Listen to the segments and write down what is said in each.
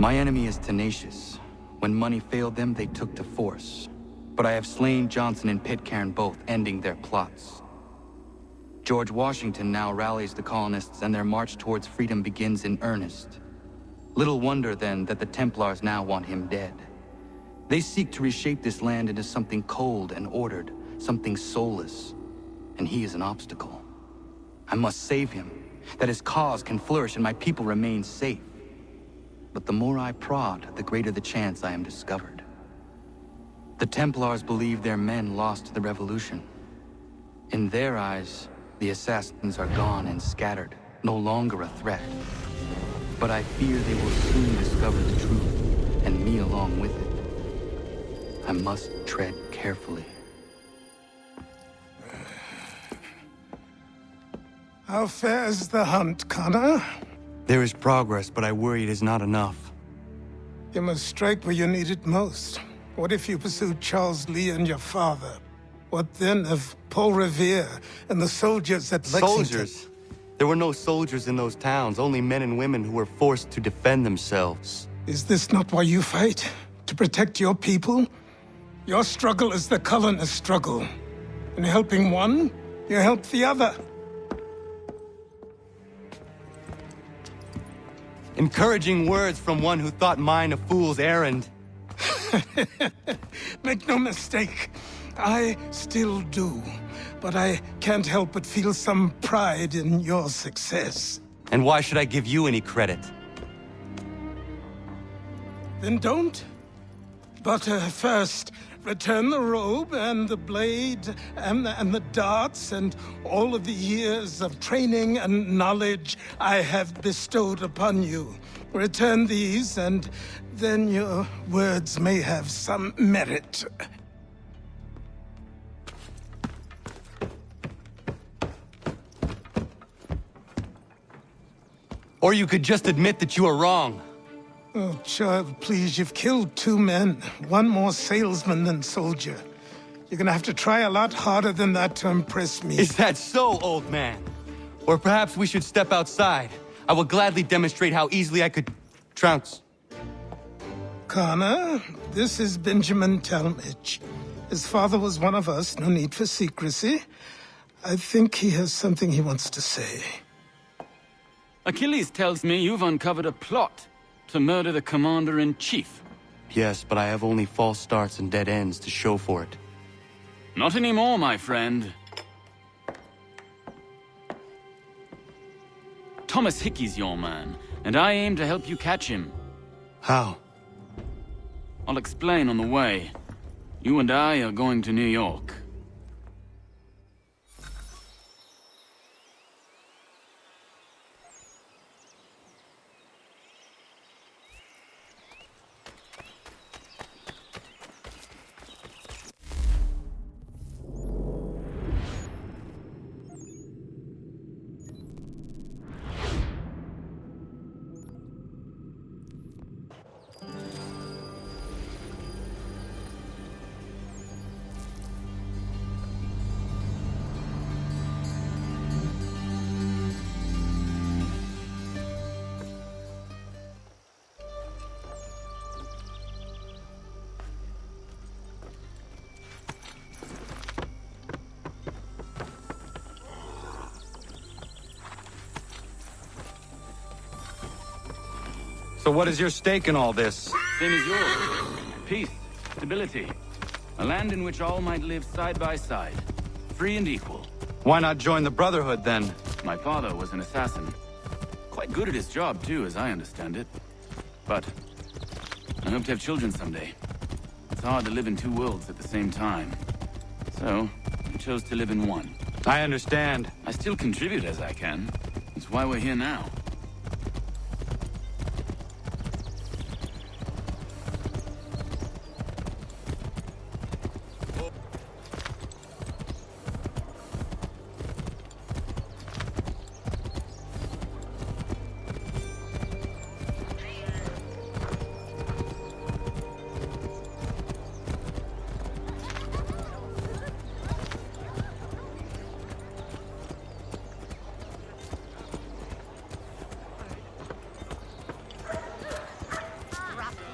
My enemy is tenacious. When money failed them, they took to force. But I have slain Johnson and Pitcairn both, ending their plots. George Washington now rallies the colonists and their march towards freedom begins in earnest. Little wonder, then, that the Templars now want him dead. They seek to reshape this land into something cold and ordered, something soulless. And he is an obstacle. I must save him, that his cause can flourish and my people remain safe. But the more I prod, the greater the chance I am discovered. The Templars believe their men lost the revolution. In their eyes, the assassins are gone and scattered, no longer a threat. But I fear they will soon discover the truth, and me along with it. I must tread carefully. How fares the hunt, Connor? There is progress, but I worry it is not enough. You must strike where you need it most. What if you pursued Charles Lee and your father? What then of Paul Revere and the soldiers at Lexington? Soldiers? There were no soldiers in those towns, only men and women who were forced to defend themselves. Is this not why you fight? To protect your people? Your struggle is the colonist struggle. In helping one, you help the other. Encouraging words from one who thought mine a fool's errand. Make no mistake, I still do. But I can't help but feel some pride in your success. And why should I give you any credit? Then don't. But first, return the robe and the blade and the darts and all of the years of training and knowledge I have bestowed upon you. Return these, and then your words may have some merit. Or you could just admit that you are wrong. Oh, child, please, you've killed 2 men. One more salesman than soldier. You're gonna have to try a lot harder than that to impress me. Is that so, old man? Or perhaps we should step outside. I will gladly demonstrate how easily I could trounce. Connor, this is Benjamin Talmadge. His father was one of us, no need for secrecy. I think he has something he wants to say. Achilles tells me you've uncovered a plot to murder the Commander-in-Chief. Yes, but I have only false starts and dead ends to show for it. Not anymore, my friend. Thomas Hickey's your man, and I aim to help you catch him. How? I'll explain on the way. You and I are going to New York. So what is your stake in all this? Same as yours. Peace, stability. A land in which all might live side by side. Free and equal. Why not join the Brotherhood, then? My father was an assassin. Quite good at his job, too, as I understand it. But I hope to have children someday. It's hard to live in 2 worlds at the same time. So, I chose to live in one. I understand. I still contribute as I can. That's why we're here now.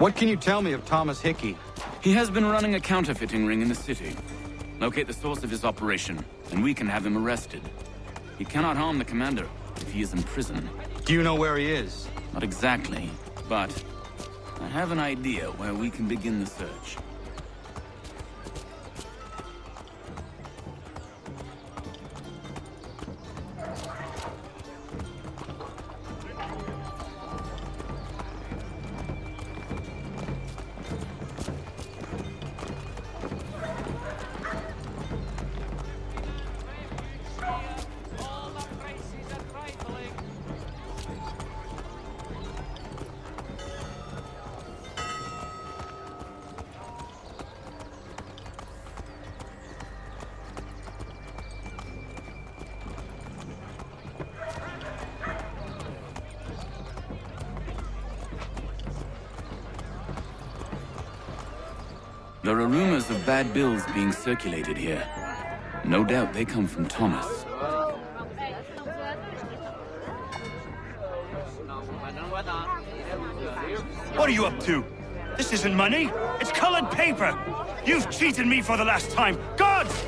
What can you tell me of Thomas Hickey? He has been running a counterfeiting ring in the city. Locate the source of his operation, and we can have him arrested. He cannot harm the commander if he is in prison. Do you know where he is? Not exactly, but I have an idea where we can begin the search. There are rumors of bad bills being circulated here. No doubt they come from Thomas. What are you up to? This isn't money. It's colored paper. You've cheated me for the last time. Gods!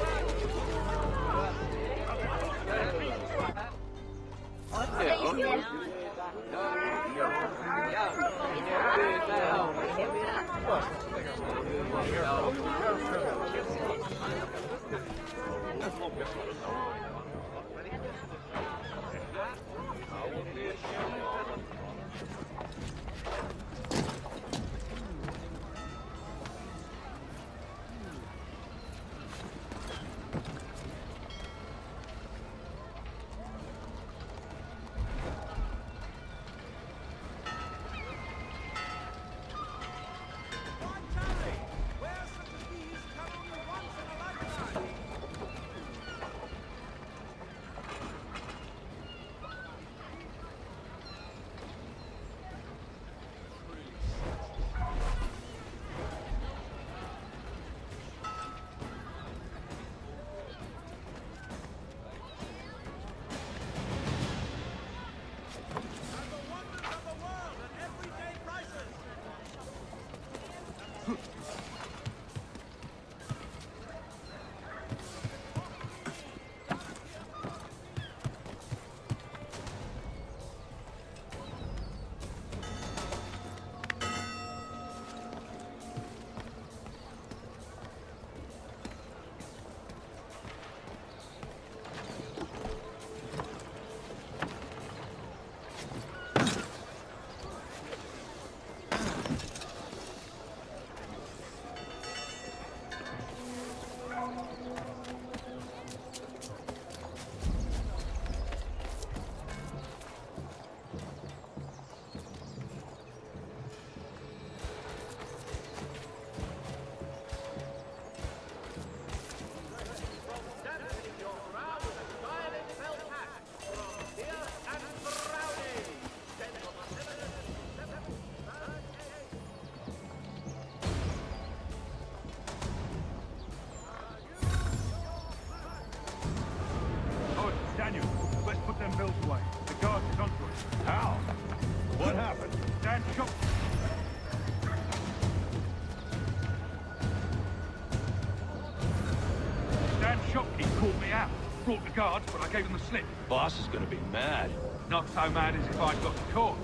Brought the guards, but I gave them the slip. Boss is gonna be mad. Not so mad as if I'd got caught.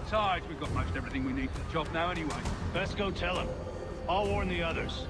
Besides, we've got most everything we need for the job now anyway. Best go tell him. I'll warn the others.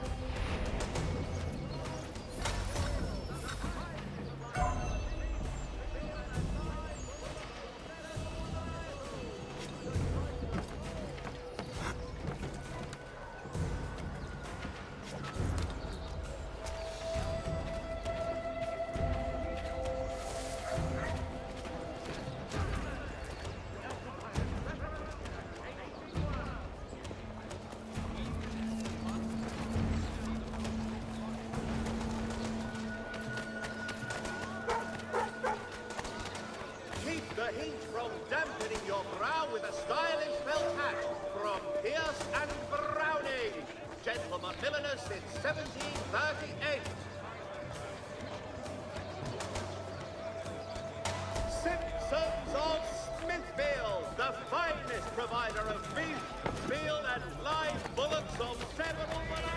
Provider of beef, veal and live bullets of several varieties.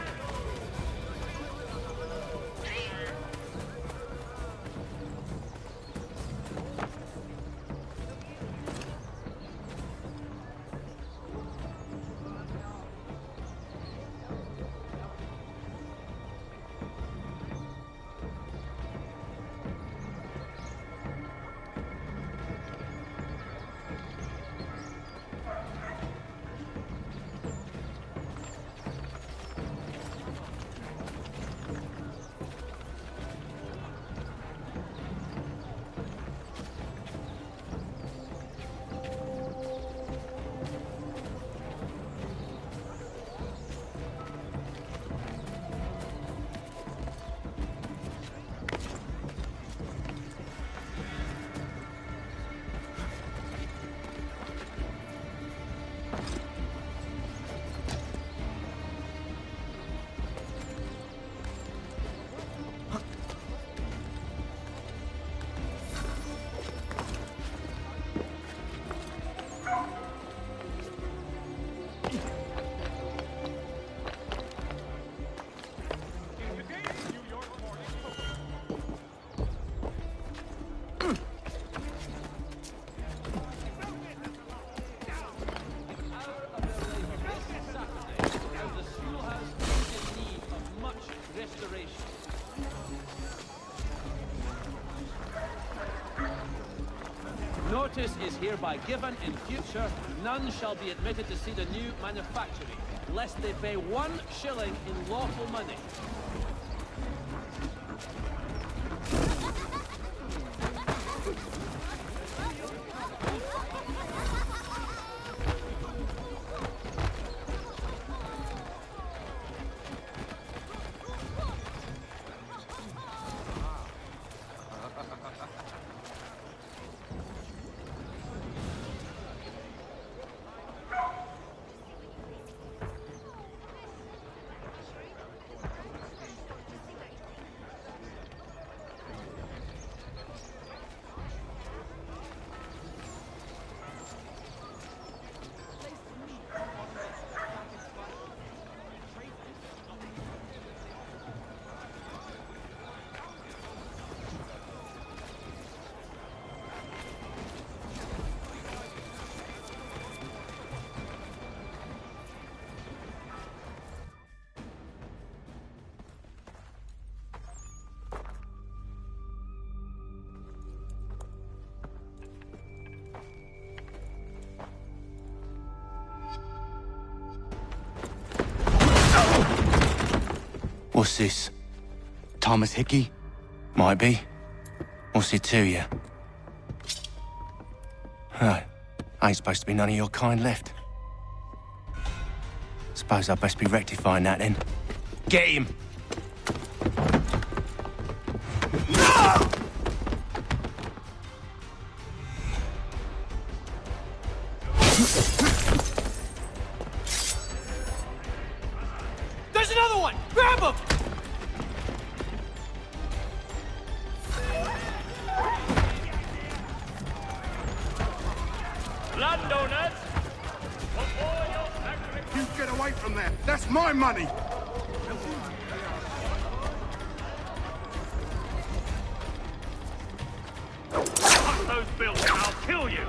Notice is hereby given in future, none shall be admitted to see the new manufactory, lest they pay 1 shilling in lawful money. What's this? Thomas Hickey? Might be. What's it to you? Right. Ain't supposed to be none of your kind left. Suppose I'd best be rectifying that then. Get him! There's another one! Grab him! Landowners, You get away from there! That's my money! cut those bills and I'll kill you!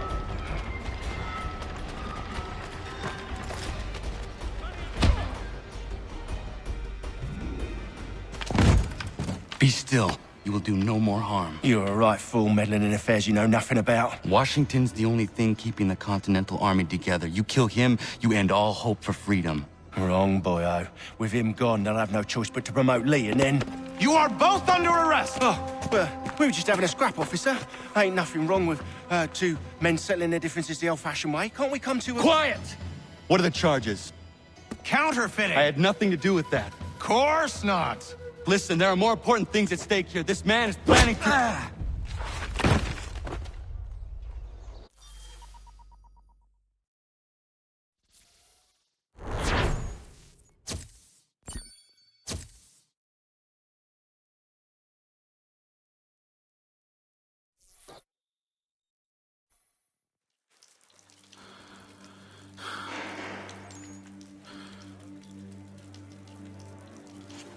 Be still. You will do no more harm. You're a right fool meddling in affairs you know nothing about. Washington's the only thing keeping the Continental Army together. You kill him, you end all hope for freedom. Wrong, boyo. With him gone, they'll have no choice but to promote Lee, and then... You are both under arrest! Oh, well, we were just having a scrap, officer. Ain't nothing wrong with two men settling their differences the old-fashioned way. Can't we come to a... Quiet! What are the charges? Counterfeiting! I had nothing to do with that. Course not! Listen, there are more important things at stake here. This man is planning to...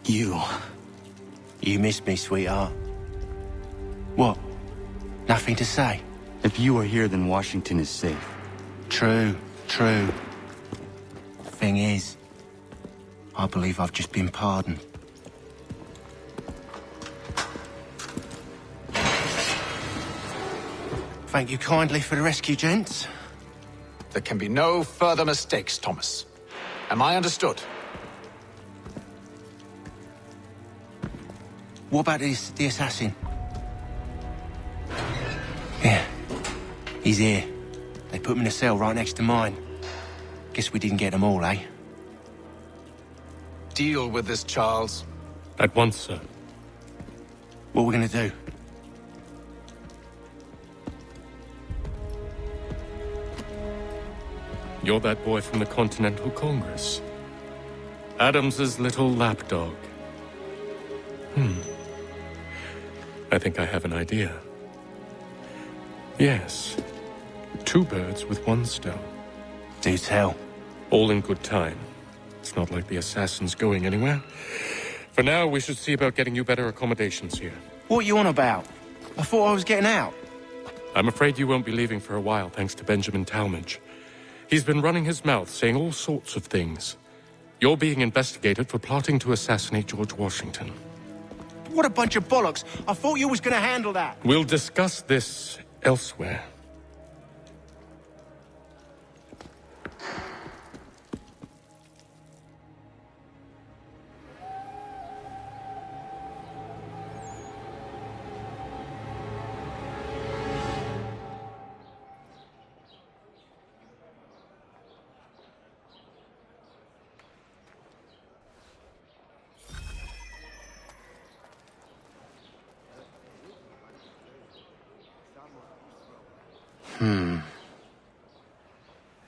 You missed me, sweetheart. What? Nothing to say? If you are here, then Washington is safe. True. Thing is, I believe I've just been pardoned. Thank you kindly for the rescue, gents. There can be no further mistakes, Thomas. Am I understood? What about the assassin? Yeah, he's here. They put him in a cell right next to mine. Guess we didn't get them all, eh? Deal with this, Charles. At once, sir. What are we gonna do? You're that boy from the Continental Congress. Adams's little lapdog. I think I have an idea. Yes. 2 birds with 1 stone. Do tell. All in good time. It's not like the assassin's going anywhere. For now, we should see about getting you better accommodations here. What are you on about? I thought I was getting out. I'm afraid you won't be leaving for a while, thanks to Benjamin Talmadge. He's been running his mouth, saying all sorts of things. You're being investigated for plotting to assassinate George Washington. What a bunch of bollocks. I thought you was gonna handle that. We'll discuss this elsewhere.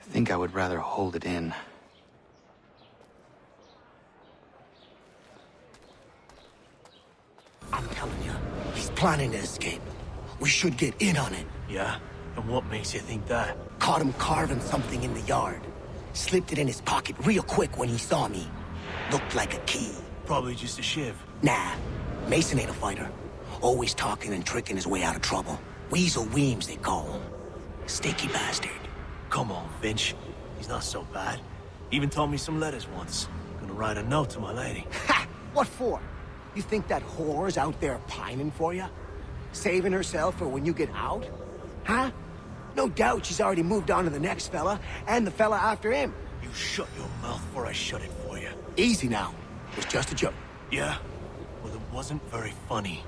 I think I would rather hold it in. I'm telling you, he's planning to escape. We should get in on it. Yeah? And what makes you think that? Caught him carving something in the yard. Slipped it in his pocket real quick when he saw me. Looked like a key. Probably just a shiv. Nah, Mason ain't a fighter. Always talking and tricking his way out of trouble. Weasel Weems, they call him. Sticky bastard. Come on, Finch. He's not so bad. Even taught me some letters once. Gonna write a note to my lady. Ha! What for? You think that whore's out there pining for you? Saving herself for when you get out? Huh? No doubt she's already moved on to the next fella, and the fella after him. You shut your mouth before I shut it for you. Easy now. It was just a joke. Yeah? Well, it wasn't very funny.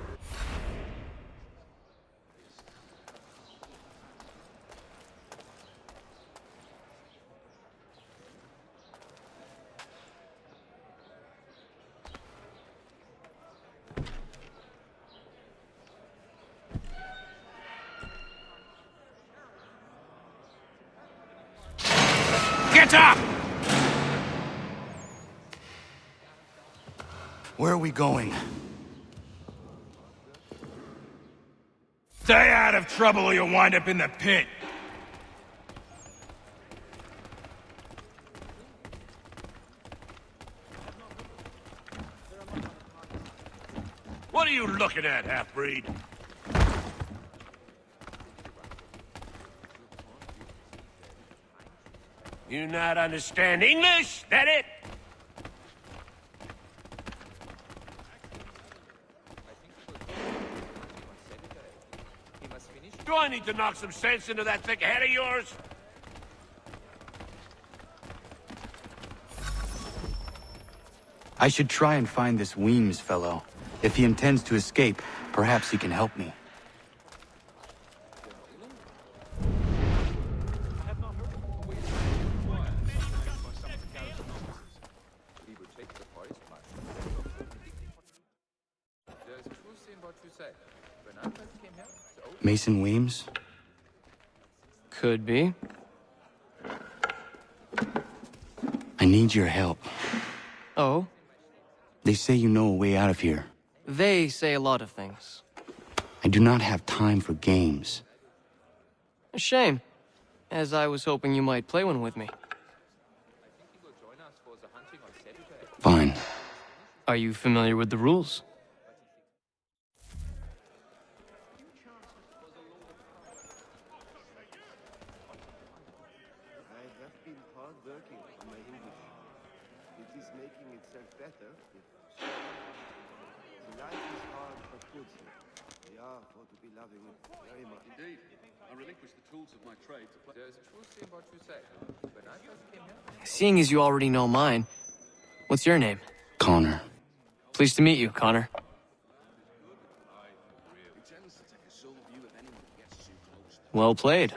Get up! Where are we going? Stay out of trouble or you'll wind up in the pit. What are you looking at, half-breed? You not understand English? That it? Do I need to knock some sense into that thick head of yours? I should try and find this Weems fellow. If he intends to escape, perhaps he can help me. Mason Weems? Could be. I need your help. Oh? They say you know a way out of here. They say a lot of things. I do not have time for games. A shame, as I was hoping you might play one with me. Fine. Are you familiar with the rules? I have been hard working on my English. It is making itself better. The life is hard but good here. We are for to be loving it very much. Indeed. I relinquished the tools of my trade to play. There's truth in what you say. When I first came here... Seeing as you already know mine, what's your name? Connor. Pleased to meet you, Connor. Well played.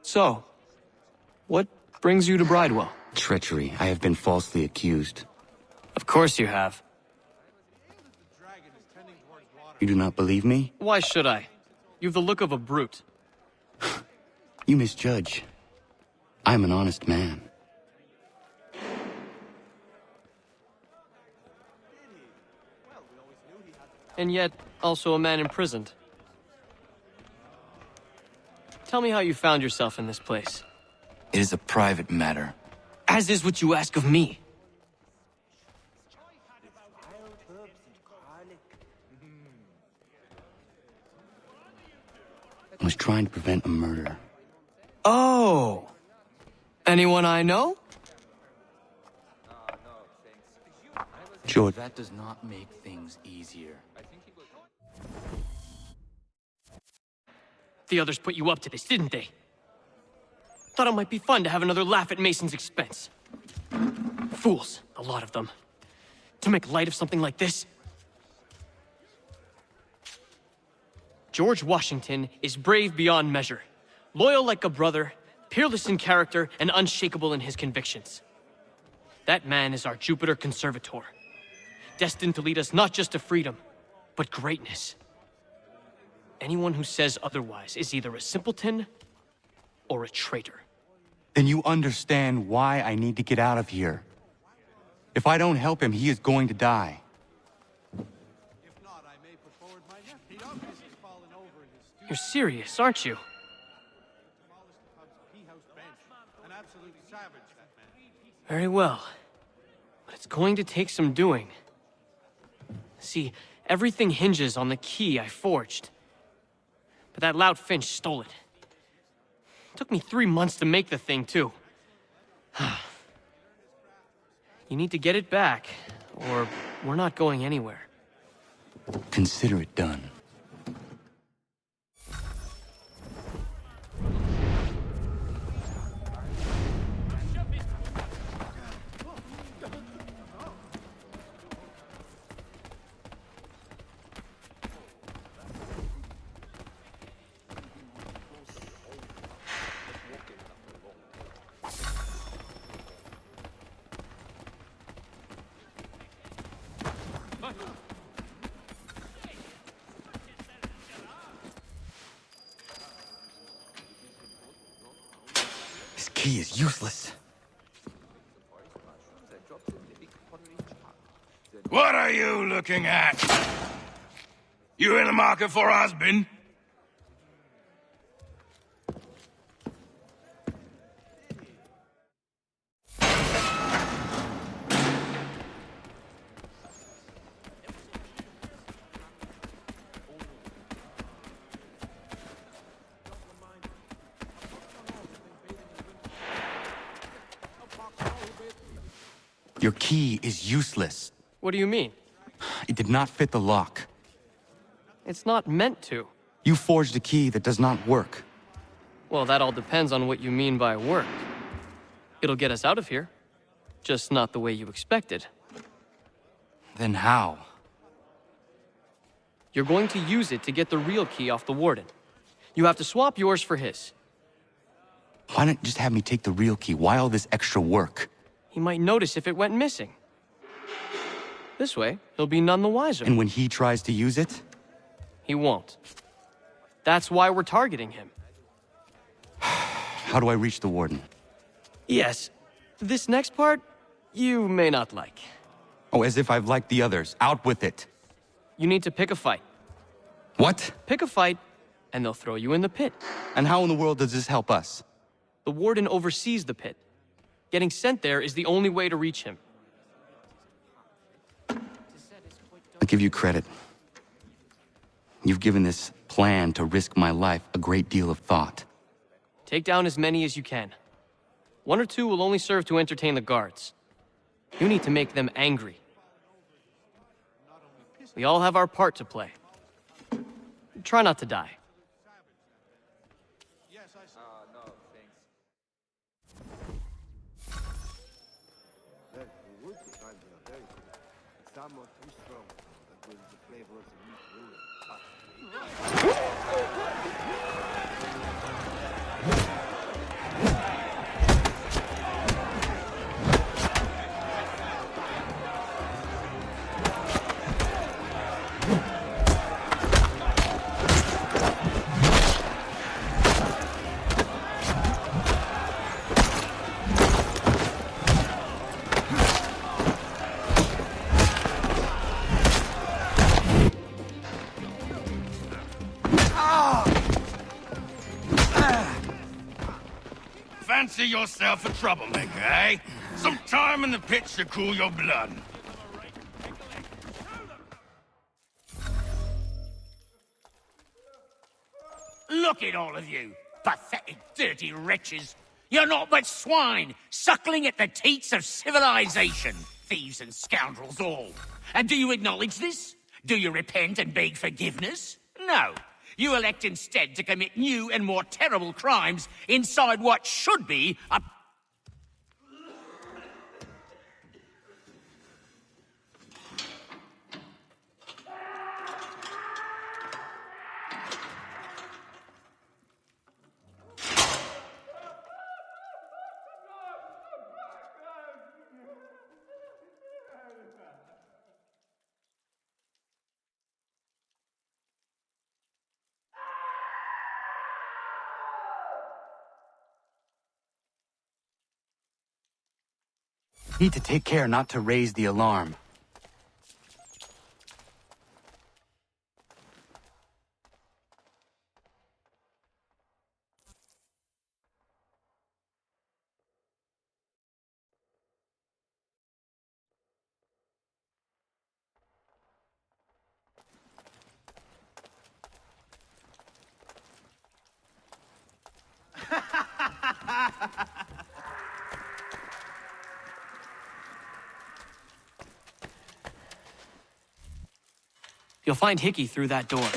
So, what brings you to Bridewell? Treachery. I have been falsely accused. Of course you have. You do not believe me? Why should I? You've the look of a brute. You misjudge. I'm an honest man. And yet, also a man imprisoned. Tell me how you found yourself in this place. It is a private matter. As is what you ask of me. I was trying to prevent a murder. Oh! Anyone I know? George, that does not make things easier. The others put you up to this, didn't they? Thought it might be fun to have another laugh at Mason's expense. Fools, a lot of them. To make light of something like this. George Washington is brave beyond measure, loyal like a brother, peerless in character, and unshakable in his convictions. That man is our Jupiter Conservator, destined to lead us not just to freedom, but greatness. Anyone who says otherwise is either a simpleton or a traitor. Then you understand why I need to get out of here. If I don't help him, he is going to die. You're serious, aren't you? Very well. But it's going to take some doing. See, everything hinges on the key I forged. But that lout Finch stole it. Took me 3 months to make the thing, too. You need to get it back, or we're not going anywhere. Consider it done. This key is useless. What are you looking at? You in the market for a husband? Your key is useless. What do you mean? It did not fit the lock. It's not meant to. You forged a key that does not work. Well, that all depends on what you mean by work. It'll get us out of here. Just not the way you expected. Then how? You're going to use it to get the real key off the warden. You have to swap yours for his. Why not just have me take the real key? Why all this extra work? He might notice if it went missing. This way, he'll be none the wiser. And when he tries to use it? He won't. That's why we're targeting him. How do I reach the warden? Yes. This next part, you may not like. Oh, as if I've liked the others. Out with it. You need to pick a fight. What? Pick a fight, and they'll throw you in the pit. And how in the world does this help us? The warden oversees the pit. Getting sent there is the only way to reach him. I'll give you credit. You've given this plan to risk my life a great deal of thought. Take down as many as you can. One or two will only serve to entertain the guards. You need to make them angry. We all have our part to play. Try not to die. Well, the wood behind me are very good. Somewhat too strong, but with the flavor of the meat ruin. Fancy yourself a troublemaker, eh? Some time in the pits to cool your blood. Look at all of you, pathetic, dirty wretches. You're not but swine, suckling at the teats of civilization. Thieves and scoundrels all. And do you acknowledge this? Do you repent and beg forgiveness? No. You elect instead to commit new and more terrible crimes inside what should be a... Need to take care not to raise the alarm. You'll find Hickey through that door.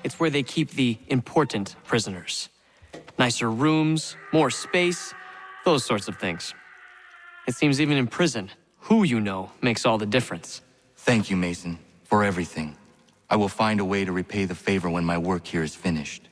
It's where they keep the important prisoners. Nicer rooms, more space, those sorts of things. It seems even in prison, who you know makes all the difference. Thank you, Mason, for everything. I will find a way to repay the favor when my work here is finished.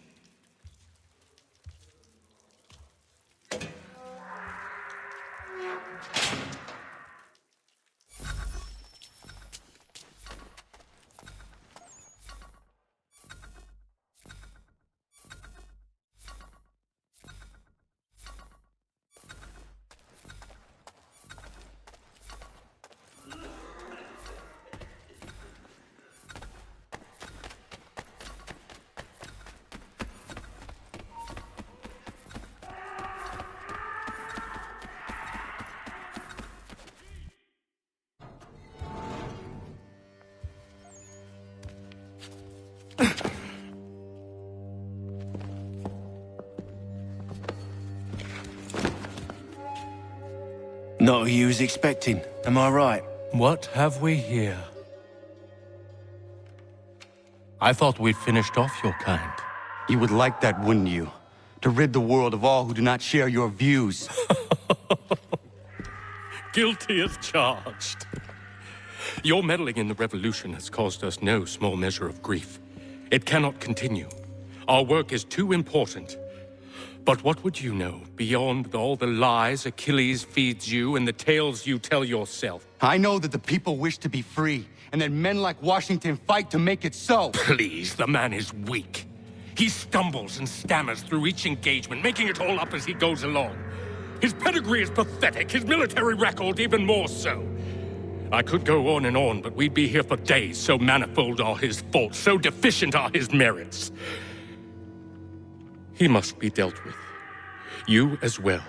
Not who you was expecting, am I right? What have we here? I thought we'd finished off your kind. You would like that, wouldn't you? To rid the world of all who do not share your views. Guilty as charged. Your meddling in the revolution has caused us no small measure of grief. It cannot continue. Our work is too important. But what would you know beyond all the lies Achilles feeds you and the tales you tell yourself? I know that the people wish to be free, and that men like Washington fight to make it so. Please, the man is weak. He stumbles and stammers through each engagement, making it all up as he goes along. His pedigree is pathetic, his military record even more so. I could go on, but we'd be here for days, so manifold are his faults, so deficient are his merits. He must be dealt with. You as well.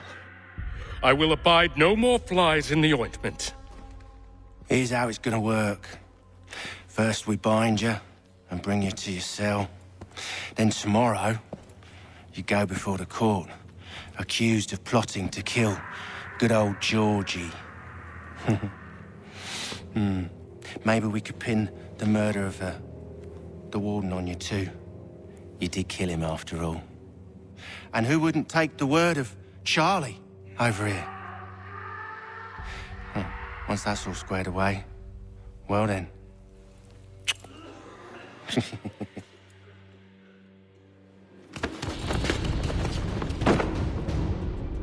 I will abide no more flies in the ointment. Here's how it's gonna work. First we bind you and bring you to your cell. Then tomorrow, you go before the court, accused of plotting to kill good old Georgie. Maybe we could pin the murder of the warden on you too. You did kill him after all. And who wouldn't take the word of Charlie over here? Once that's all squared away, well then.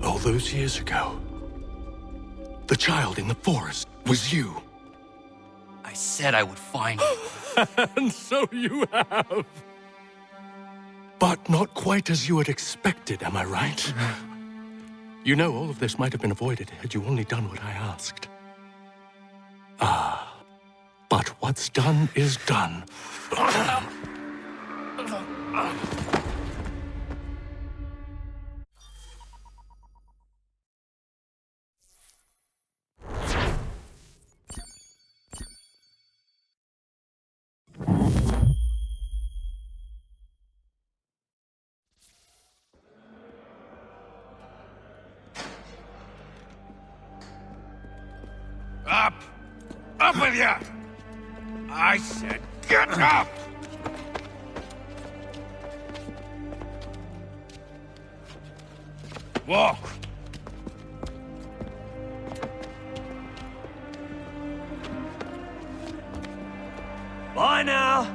All those years ago, the child in the forest was you. I said I would find you. And so you have. But not quite as you had expected, am I right? You know, all of this might have been avoided had you only done what I asked. But what's done is done. Up! Up with ya! I said get up! Walk! Bye now.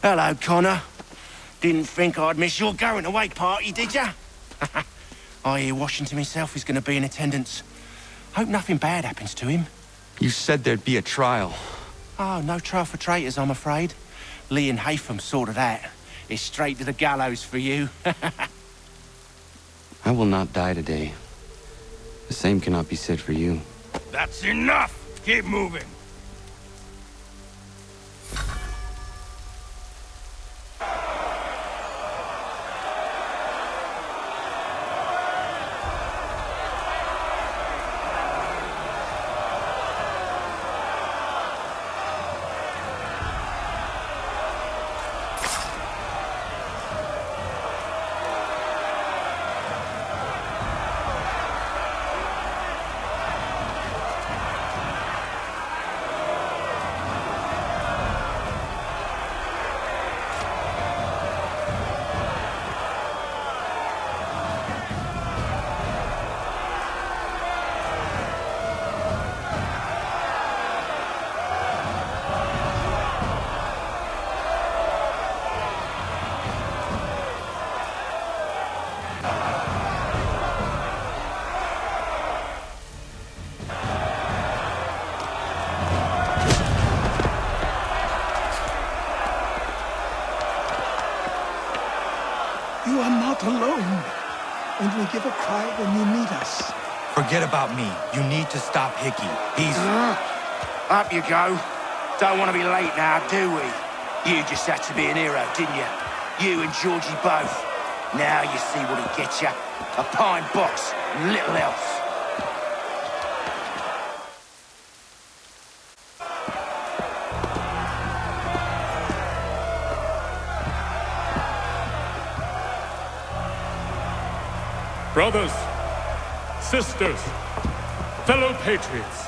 Hello, Connor. Didn't think I'd miss your going-away party, did ya? I hear Washington himself is going to be in attendance. Hope nothing bad happens to him. You said there'd be a trial. Oh, no trial for traitors, I'm afraid. Lee and Haytham sorted that. It's straight to the gallows for you. I will not die today. The same cannot be said for you. That's enough! Keep moving! You are not alone. And we give a cry when you need us. Forget about me. You need to stop Hickey. He's... Up you go. Don't want to be late now, do we? You just had to be an hero, didn't you? You and Georgie both. Now you see what he gets you. A pine box, and little else. Brothers, sisters, fellow patriots.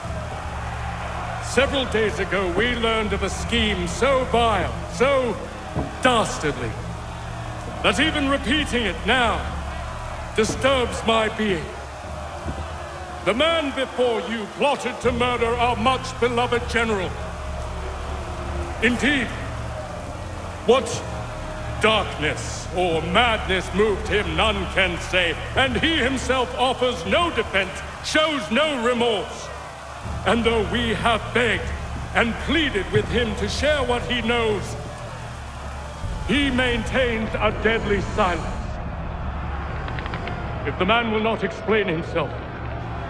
Several days ago, we learned of a scheme so vile, so dastardly, that even repeating it now disturbs my being. The man before you plotted to murder our much-beloved general. Indeed, what darkness or madness moved him, none can say, and he himself offers no defense, shows no remorse. And though we have begged and pleaded with him to share what he knows, he maintains a deadly silence. If the man will not explain himself,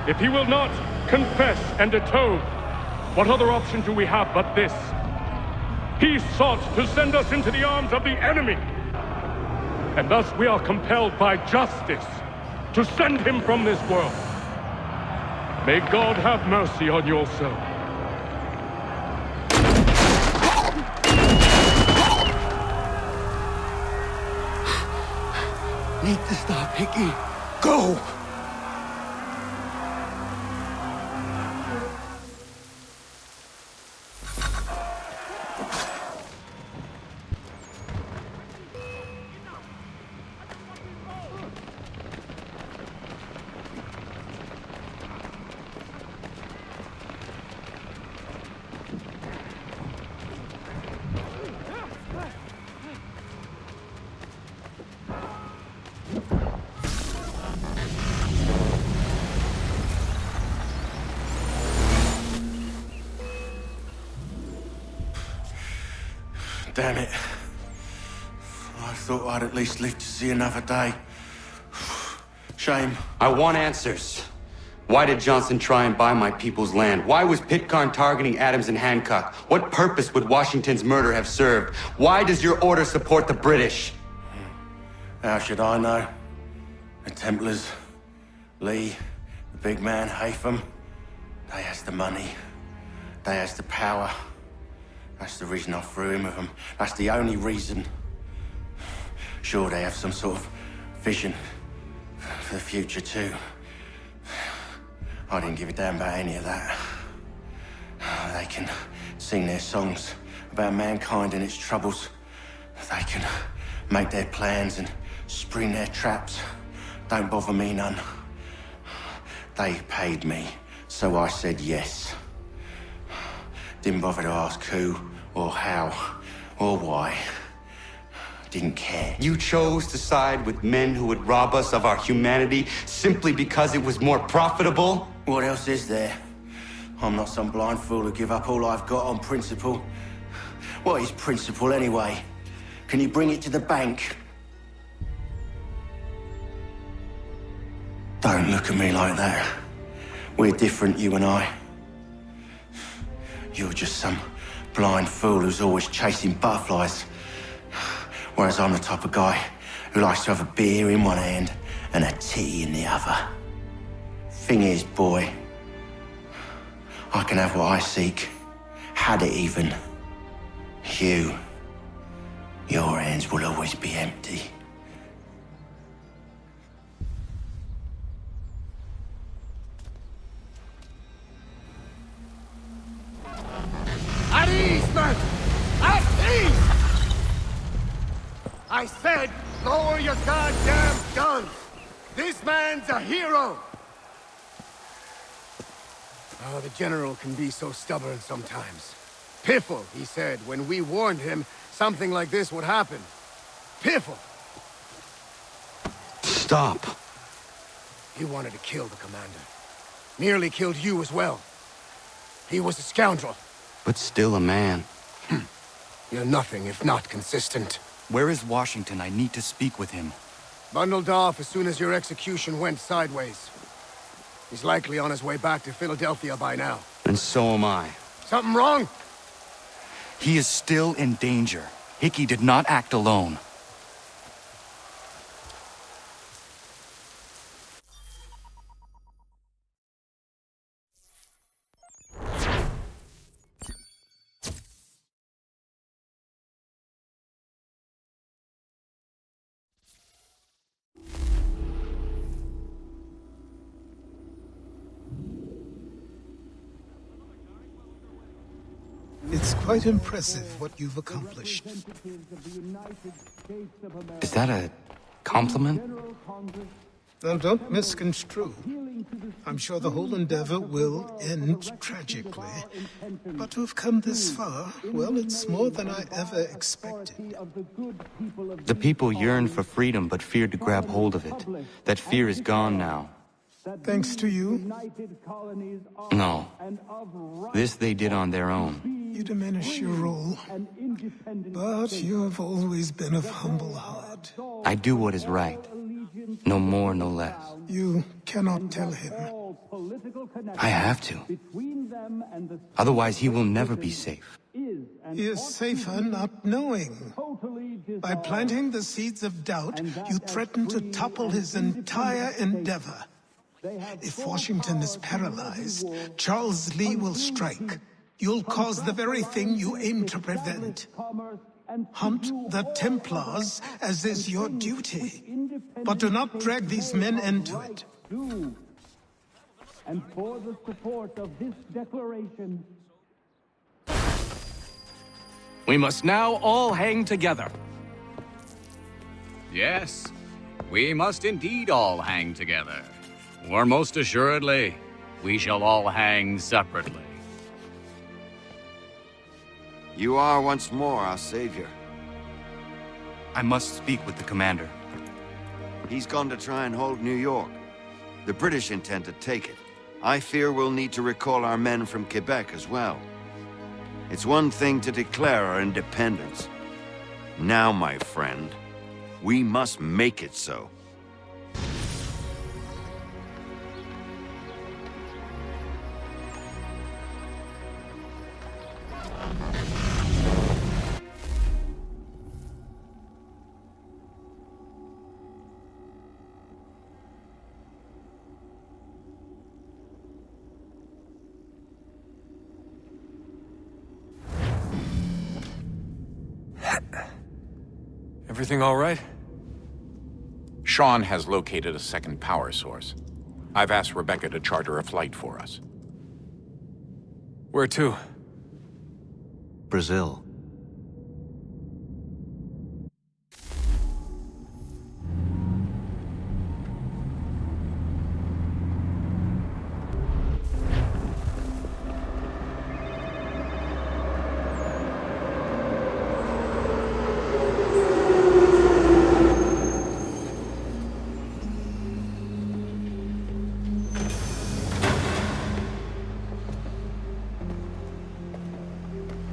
if he will not confess and atone, what other option do we have but this? He sought to send us into the arms of the enemy, and thus we are compelled by justice to send him from this world. May God have mercy on your soul. Need to stop, Hickey. Go! Damn it. I thought I'd at least live to see another day. Shame. I want answers. Why did Johnson try and buy my people's land? Why was Pitcairn targeting Adams and Hancock? What purpose would Washington's murder have served? Why does your order support the British? How should I know? The Templars, Lee, the big man, Haytham, they has the money. They has the power. That's the reason I threw in with them. That's the only reason. Sure, they have some sort of vision for the future too. I didn't give a damn about any of that. They can sing their songs about mankind and its troubles. They can make their plans and spring their traps. Don't bother me none. They paid me, so I said yes. Didn't bother to ask who, or how, or why. Didn't care. You chose to side with men who would rob us of our humanity simply because it was more profitable? What else is there? I'm not some blind fool to give up all I've got on principle. What is principle anyway? Can you bring it to the bank? Don't look at me like that. We're different, you and I. You're just some blind fool who's always chasing butterflies. Whereas I'm the type of guy who likes to have a beer in one hand and a tea in the other. Thing is, boy, I can have what I seek. Had it even. Your hands will always be empty. At ease, man! At ease! I said, lower your goddamn guns! This man's a hero! Oh, the General can be so stubborn sometimes. Piffle, he said, when we warned him something like this would happen. Piffle! Stop. He wanted to kill the commander. Nearly killed you as well. He was a scoundrel. But still a man. You're nothing if not consistent. Where is Washington? I need to speak with him. Bundled off as soon as your execution went sideways. He's likely on his way back to Philadelphia by now. And so am I. Something wrong? He is still in danger. Hickey did not act alone. It's quite impressive what you've accomplished. Is that a compliment? Now, don't misconstrue. I'm sure the whole endeavor will end tragically. But to have come this far, well, it's more than I ever expected. The people yearned for freedom but feared to grab hold of it. That fear is gone now. Thanks to you? No. This they did on their own. You diminish your role. But you have always been of humble heart. I do what is right. No more, no less. You cannot tell him. I have to. Otherwise, he will never be safe. He is safer not knowing. By planting the seeds of doubt, you threaten to topple his entire endeavor. If Washington is paralyzed, Charles Lee will strike. You'll cause the very thing you aim to prevent. Hunt the Templars, as is your duty. But do not drag these men into it. And for the support of this declaration... We must now all hang together. Yes, we must indeed all hang together. Or most assuredly, we shall all hang separately. You are once more our savior. I must speak with the commander. He's gone to try and hold New York. The British intend to take it. I fear we'll need to recall our men from Quebec as well. It's one thing to declare our independence. Now, my friend, we must make it so. Everything all right? Sean has located a second power source. I've asked Rebecca to charter a flight for us. Where to? Brazil.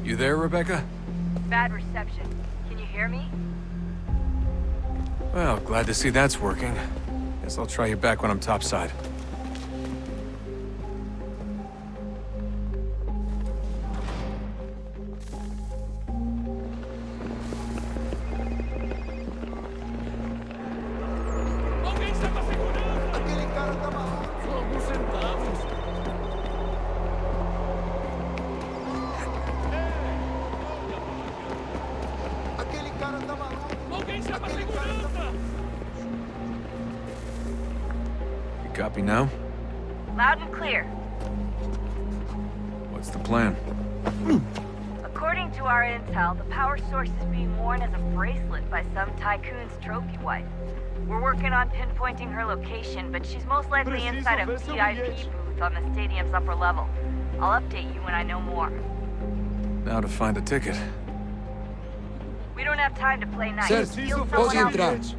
You there, Rebecca? Bad reception. Can you hear me? Well, glad to see that's working. Guess I'll try you back when I'm topside. Copy now? Loud and clear. What's the plan? According to our intel, the power source is being worn as a bracelet by some tycoon's trophy wife. We're working on pinpointing her location, but she's most likely inside a VIP booth on the stadium's upper level. I'll update you when I know more. Now to find a ticket. We don't have time to play nice. Steal someone else.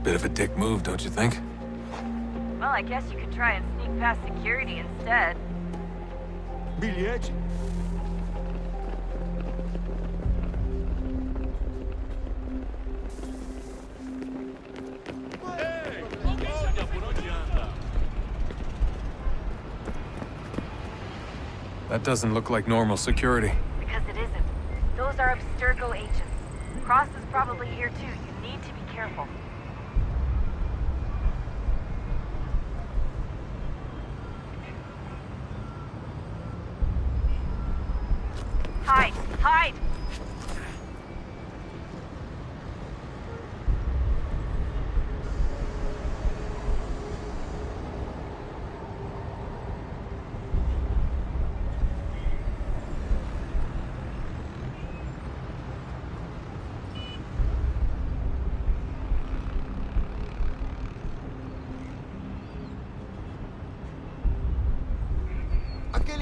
Bit of a dick move, don't you think? Well, I guess you could try and sneak past security instead. Bilhete? That doesn't look like normal security. Because it isn't. Those are Abstergo agents. Cross is probably here too. You need to be careful. Hide! Hide!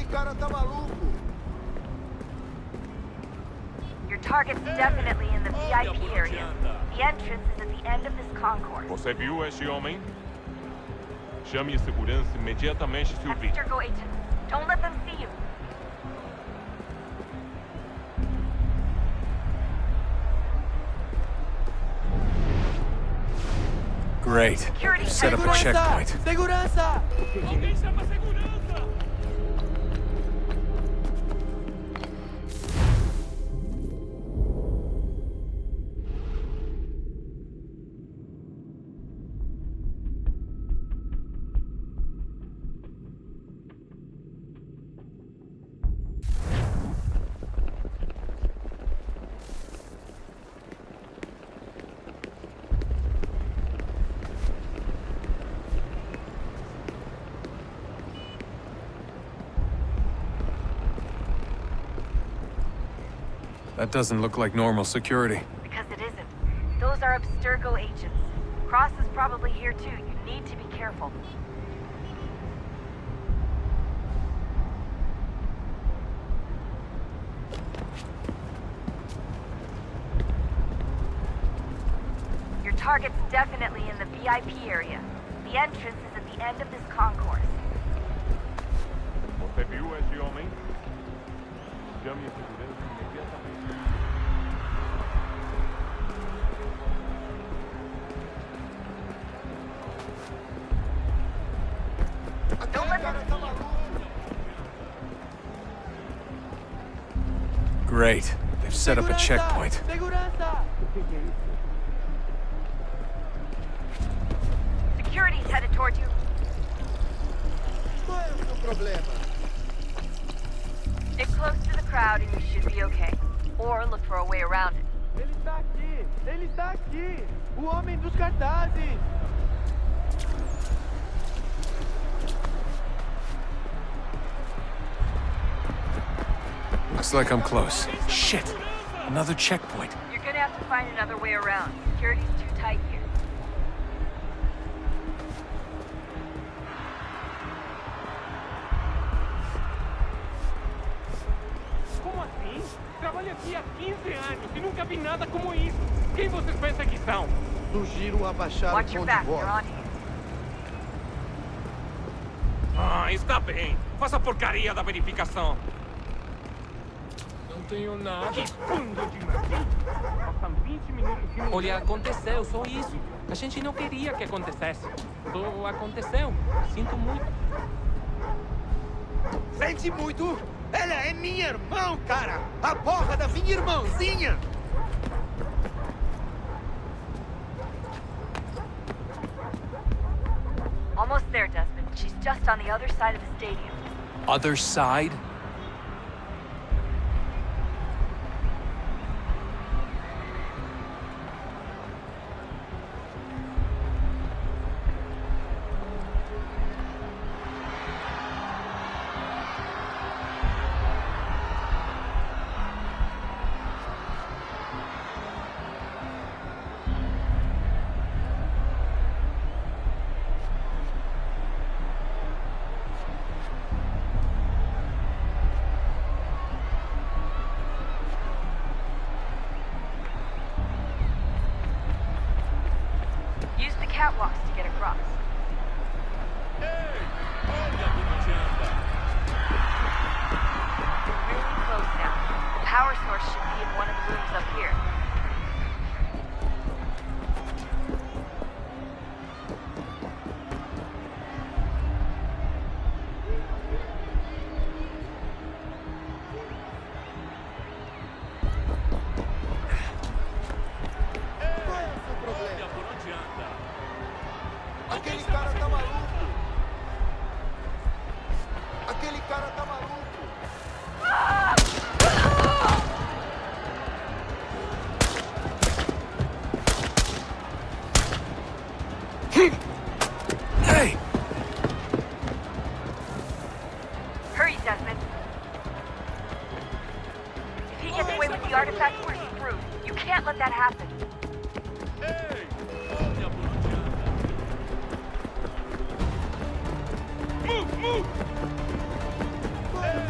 cara tá maluco. Your target's definitely in the VIP area. The entrance is at the end of this concourse. Você viu este homem? Chame a segurança imediatamente se o vir. Abstergo agent. Don't let them see you. Great. Set up a checkpoint. Segurança! Alguém chama segurança! That doesn't look like normal security. Because it isn't. Those are Abstergo agents. Cross is probably here too. You need to be careful. Your target's definitely in the VIP area. The entrance is at the end of this concourse. Você viu este homem? Chame a segurança imediatamente. Don't let them see you. Great. They've set up a checkpoint. Segurança! Security's headed toward you. Qual é o seu problema? Get close to the crowd and you should be okay. Or look for a way around it. Ele está aqui! Ele está aqui! O homem dos cartazes! Looks like I'm close. Shit! Another checkpoint. You're gonna have to find another way around. Security's too tight here. Como assim? Trabalho aqui há 15 anos e nunca vi nada como isso. Quem vocês pensam que são? Sugiro abaixar Watch o your tom de back, voz. they're on you. Ah, está bem. Faça a porcaria da verificação. Não tenho nada. Que bando de maluco. Faltam 20 minutos e não... Olha, aconteceu, só isso. A gente não queria que acontecesse. Só aconteceu. Sinto muito. Sente muito? Ela é minha irmã, cara! A porra da minha irmãzinha! Almost there, Desmond. She's just on the other side of the stadium. Other side? Use the catwalks to get across. You're really close now. The power source should be in one of the rooms up here. Qual é o seu problema? Aquele cara tá maluco! Aquele cara tá maluco! Hey! Hurry, Desmond. If he gets away with the artifact, we're screwed. You can't let that happen. Move, move! Qual é o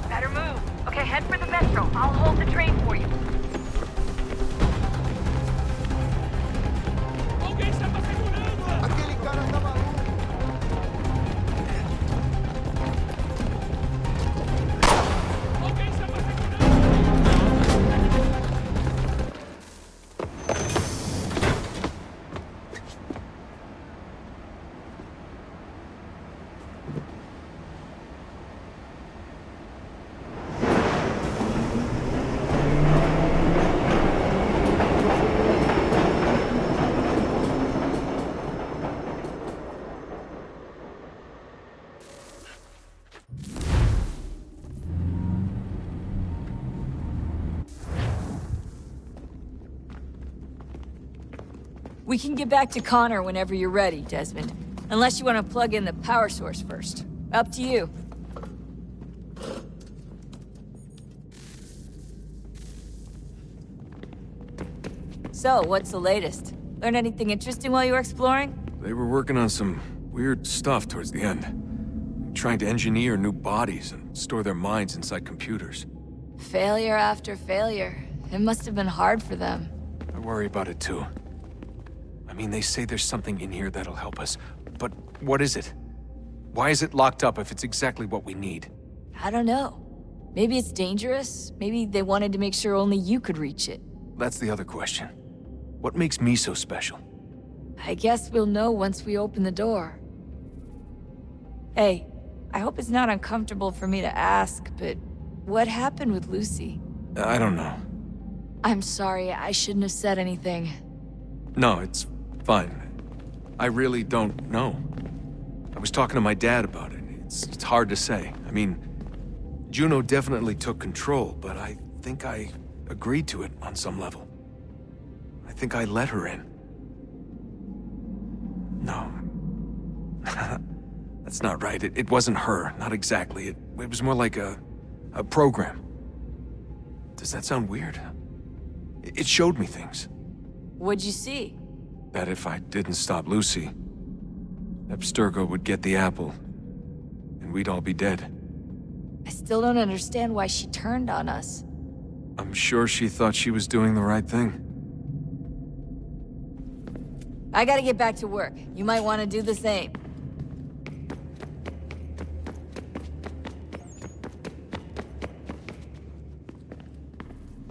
Better move. Okay, head for the Vestro. I'll hold the train for you. We can get back to Connor whenever you're ready, Desmond. Unless you want to plug in the power source first. Up to you. So, what's the latest? Learn anything interesting while you were exploring? They were working on some weird stuff towards the end. Trying to engineer new bodies and store their minds inside computers. Failure after failure. It must have been hard for them. I worry about it too. I mean, they say there's something in here that'll help us, but what is it? Why is it locked up if it's exactly what we need? I don't know. Maybe it's dangerous. Maybe they wanted to make sure only you could reach it. That's the other question. What makes me so special? I guess we'll know once we open the door. Hey, I hope it's not uncomfortable for me to ask, but what happened with Lucy? I don't know. I'm sorry, I shouldn't have said anything. No, it's fine. I really don't know. I was talking to my dad about it. It's hard to say. I mean, Juno definitely took control, but I think I agreed to it on some level. I think I let her in. No. That's not right. It wasn't her. Not exactly. It was more like a program. Does that sound weird? It showed me things. What'd you see? That if I didn't stop Lucy, Abstergo would get the apple, and we'd all be dead. I still don't understand why she turned on us. I'm sure she thought she was doing the right thing. I gotta get back to work. You might want to do the same.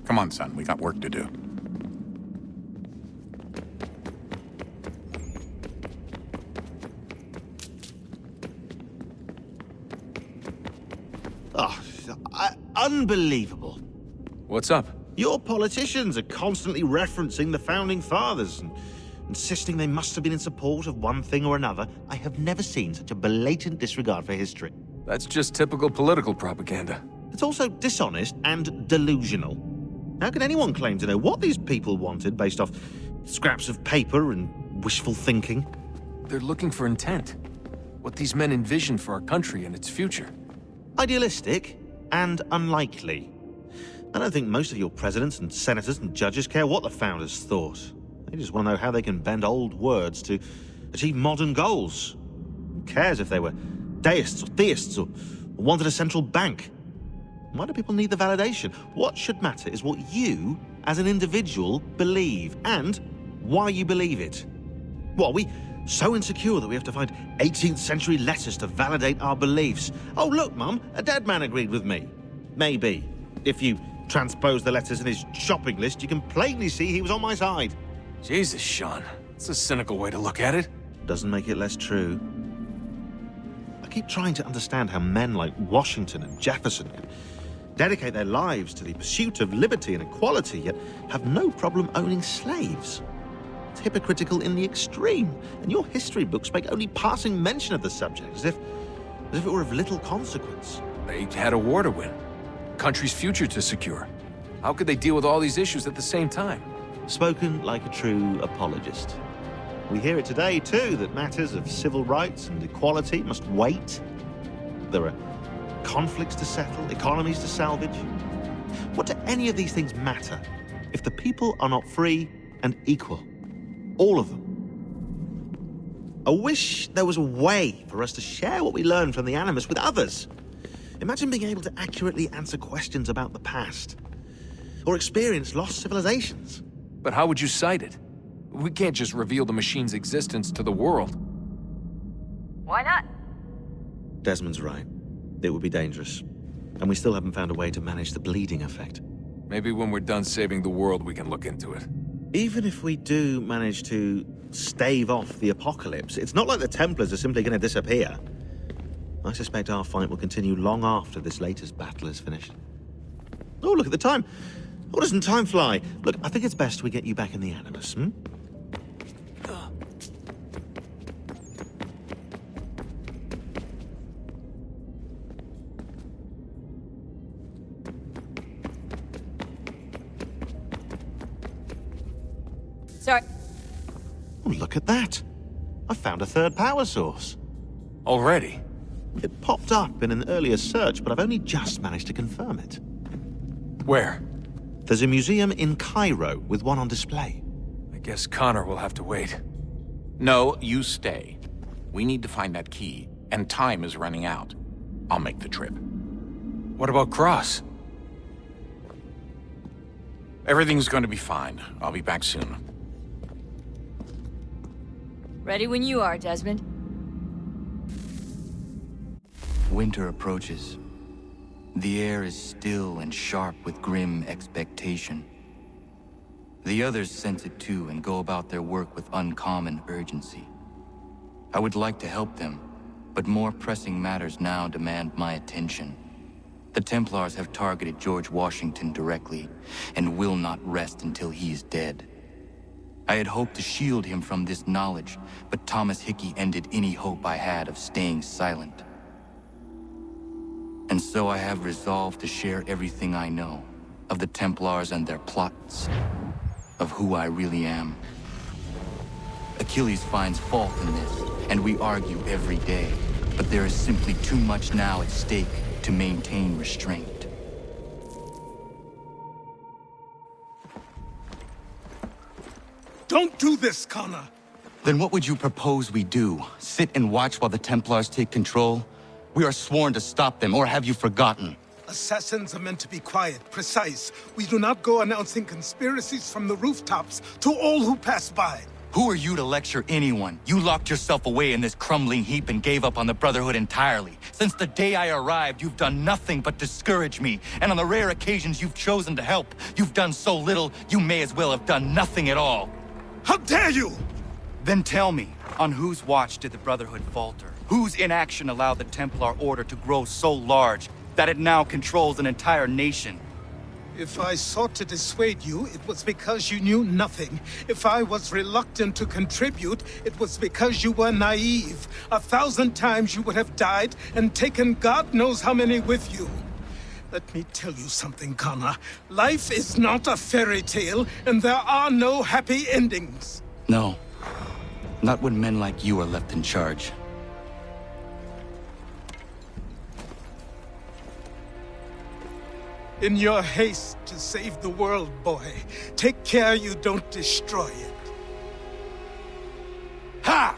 Come on, son. We got work to do. Oh, unbelievable. What's up? Your politicians are constantly referencing the Founding Fathers and insisting they must have been in support of one thing or another. I have never seen such a blatant disregard for history. That's just typical political propaganda. It's also dishonest and delusional. How can anyone claim to know what these people wanted based off scraps of paper and wishful thinking? They're looking for intent. What these men envision for our country and its future. Idealistic and unlikely. I don't think most of your presidents and senators and judges care what the founders thought. They just want to know how they can bend old words to achieve modern goals. Who cares if they were deists or theists or wanted a central bank? Why do people need the validation? What should matter is what you, as an individual, believe, and why you believe it. What, are we so insecure that we have to find 18th century letters to validate our beliefs? Oh, look, Mum, a dead man agreed with me. Maybe. If you transpose the letters in his shopping list, you can plainly see he was on my side. Jesus, Sean. It's a cynical way to look at it. Doesn't make it less true. I keep trying to understand how men like Washington and Jefferson can dedicate their lives to the pursuit of liberty and equality, yet have no problem owning slaves. It's hypocritical in the extreme, and your history books make only passing mention of the subject, as if it were of little consequence. They had a war to win, country's future to secure. How could they deal with all these issues at the same time? Spoken like a true apologist. We hear it today, too, that matters of civil rights and equality must wait. There are conflicts to settle, economies to salvage. What do any of these things matter if the people are not free and equal? All of them. I wish there was a way for us to share what we learn from the Animus with others. Imagine being able to accurately answer questions about the past, or experience lost civilizations. But how would you cite it? We can't just reveal the machine's existence to the world. Why not? Desmond's right. It would be dangerous. And we still haven't found a way to manage the bleeding effect. Maybe when we're done saving the world, we can look into it. Even if we do manage to stave off the apocalypse, it's not like the Templars are simply going to disappear. I suspect our fight will continue long after this latest battle is finished. Oh, look at the time. Oh, doesn't time fly? Look, I think it's best we get you back in the Animus, hmm? Sorry. Oh, look at that. I found a third power source. Already? It popped up in an earlier search, but I've only just managed to confirm it. Where? There's a museum in Cairo with one on display. I guess Connor will have to wait. No, you stay. We need to find that key, and time is running out. I'll make the trip. What about Cross? Everything's going to be fine. I'll be back soon. Ready when you are, Desmond. Winter approaches. The air is still and sharp with grim expectation. The others sense it too and go about their work with uncommon urgency. I would like to help them, but more pressing matters now demand my attention. The Templars have targeted George Washington directly, and will not rest until he is dead. I had hoped to shield him from this knowledge, but Thomas Hickey ended any hope I had of staying silent. And so I have resolved to share everything I know of the Templars and their plots, of who I really am. Achilles finds fault in this, and we argue every day, but there is simply too much now at stake to maintain restraint. Don't do this, Connor! Then what would you propose we do? Sit and watch while the Templars take control? We are sworn to stop them, or have you forgotten? Assassins are meant to be quiet, precise. We do not go announcing conspiracies from the rooftops to all who pass by. Who are you to lecture anyone? You locked yourself away in this crumbling heap and gave up on the Brotherhood entirely. Since the day I arrived, you've done nothing but discourage me. And on the rare occasions you've chosen to help, you've done so little, you may as well have done nothing at all. How dare you! Then tell me, on whose watch did the Brotherhood falter? Whose inaction allowed the Templar Order to grow so large that it now controls an entire nation? If I sought to dissuade you, it was because you knew nothing. If I was reluctant to contribute, it was because you were naive. 1,000 times you would have died and taken God knows how many with you. Let me tell you something, Connor. Life is not a fairy tale, and there are no happy endings. No. Not when men like you are left in charge. In your haste to save the world, boy, take care you don't destroy it. Ha!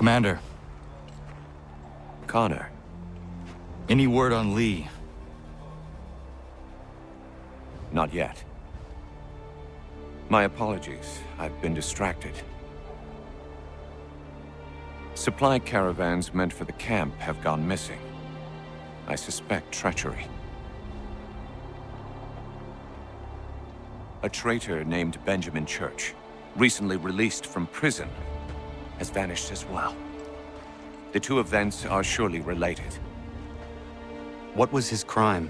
Commander. Connor. Any word on Lee? Not yet. My apologies. I've been distracted. Supply caravans meant for the camp have gone missing. I suspect treachery. A traitor named Benjamin Church, recently released from prison, has vanished as well. The two events are surely related. What was his crime?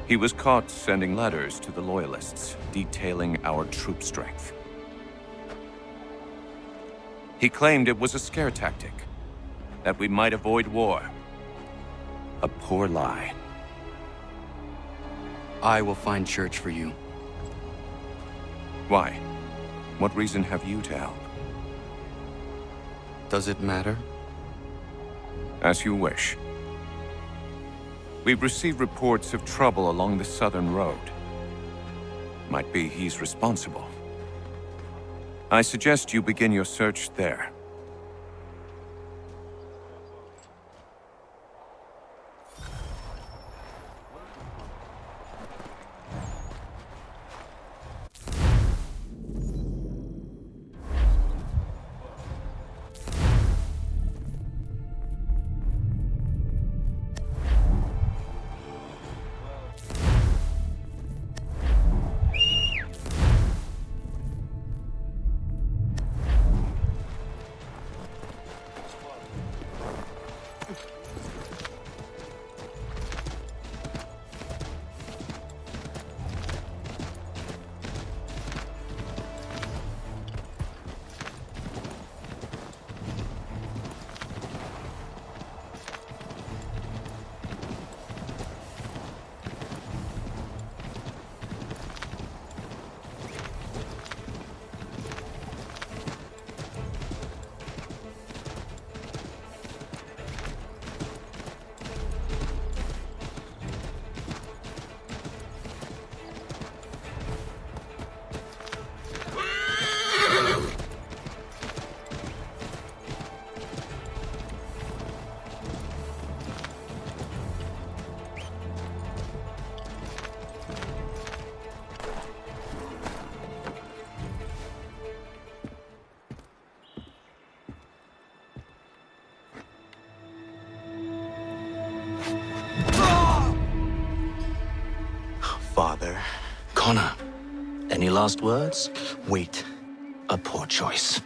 He was caught sending letters to the Loyalists, detailing our troop strength. He claimed it was a scare tactic, that we might avoid war. A poor lie. I will find Church for you. Why? What reason have you to help? Does it matter? As you wish. We've received reports of trouble along the southern road. Might be he's responsible. I suggest you begin your search there. Father. Connor, any last words? Wait. A poor choice.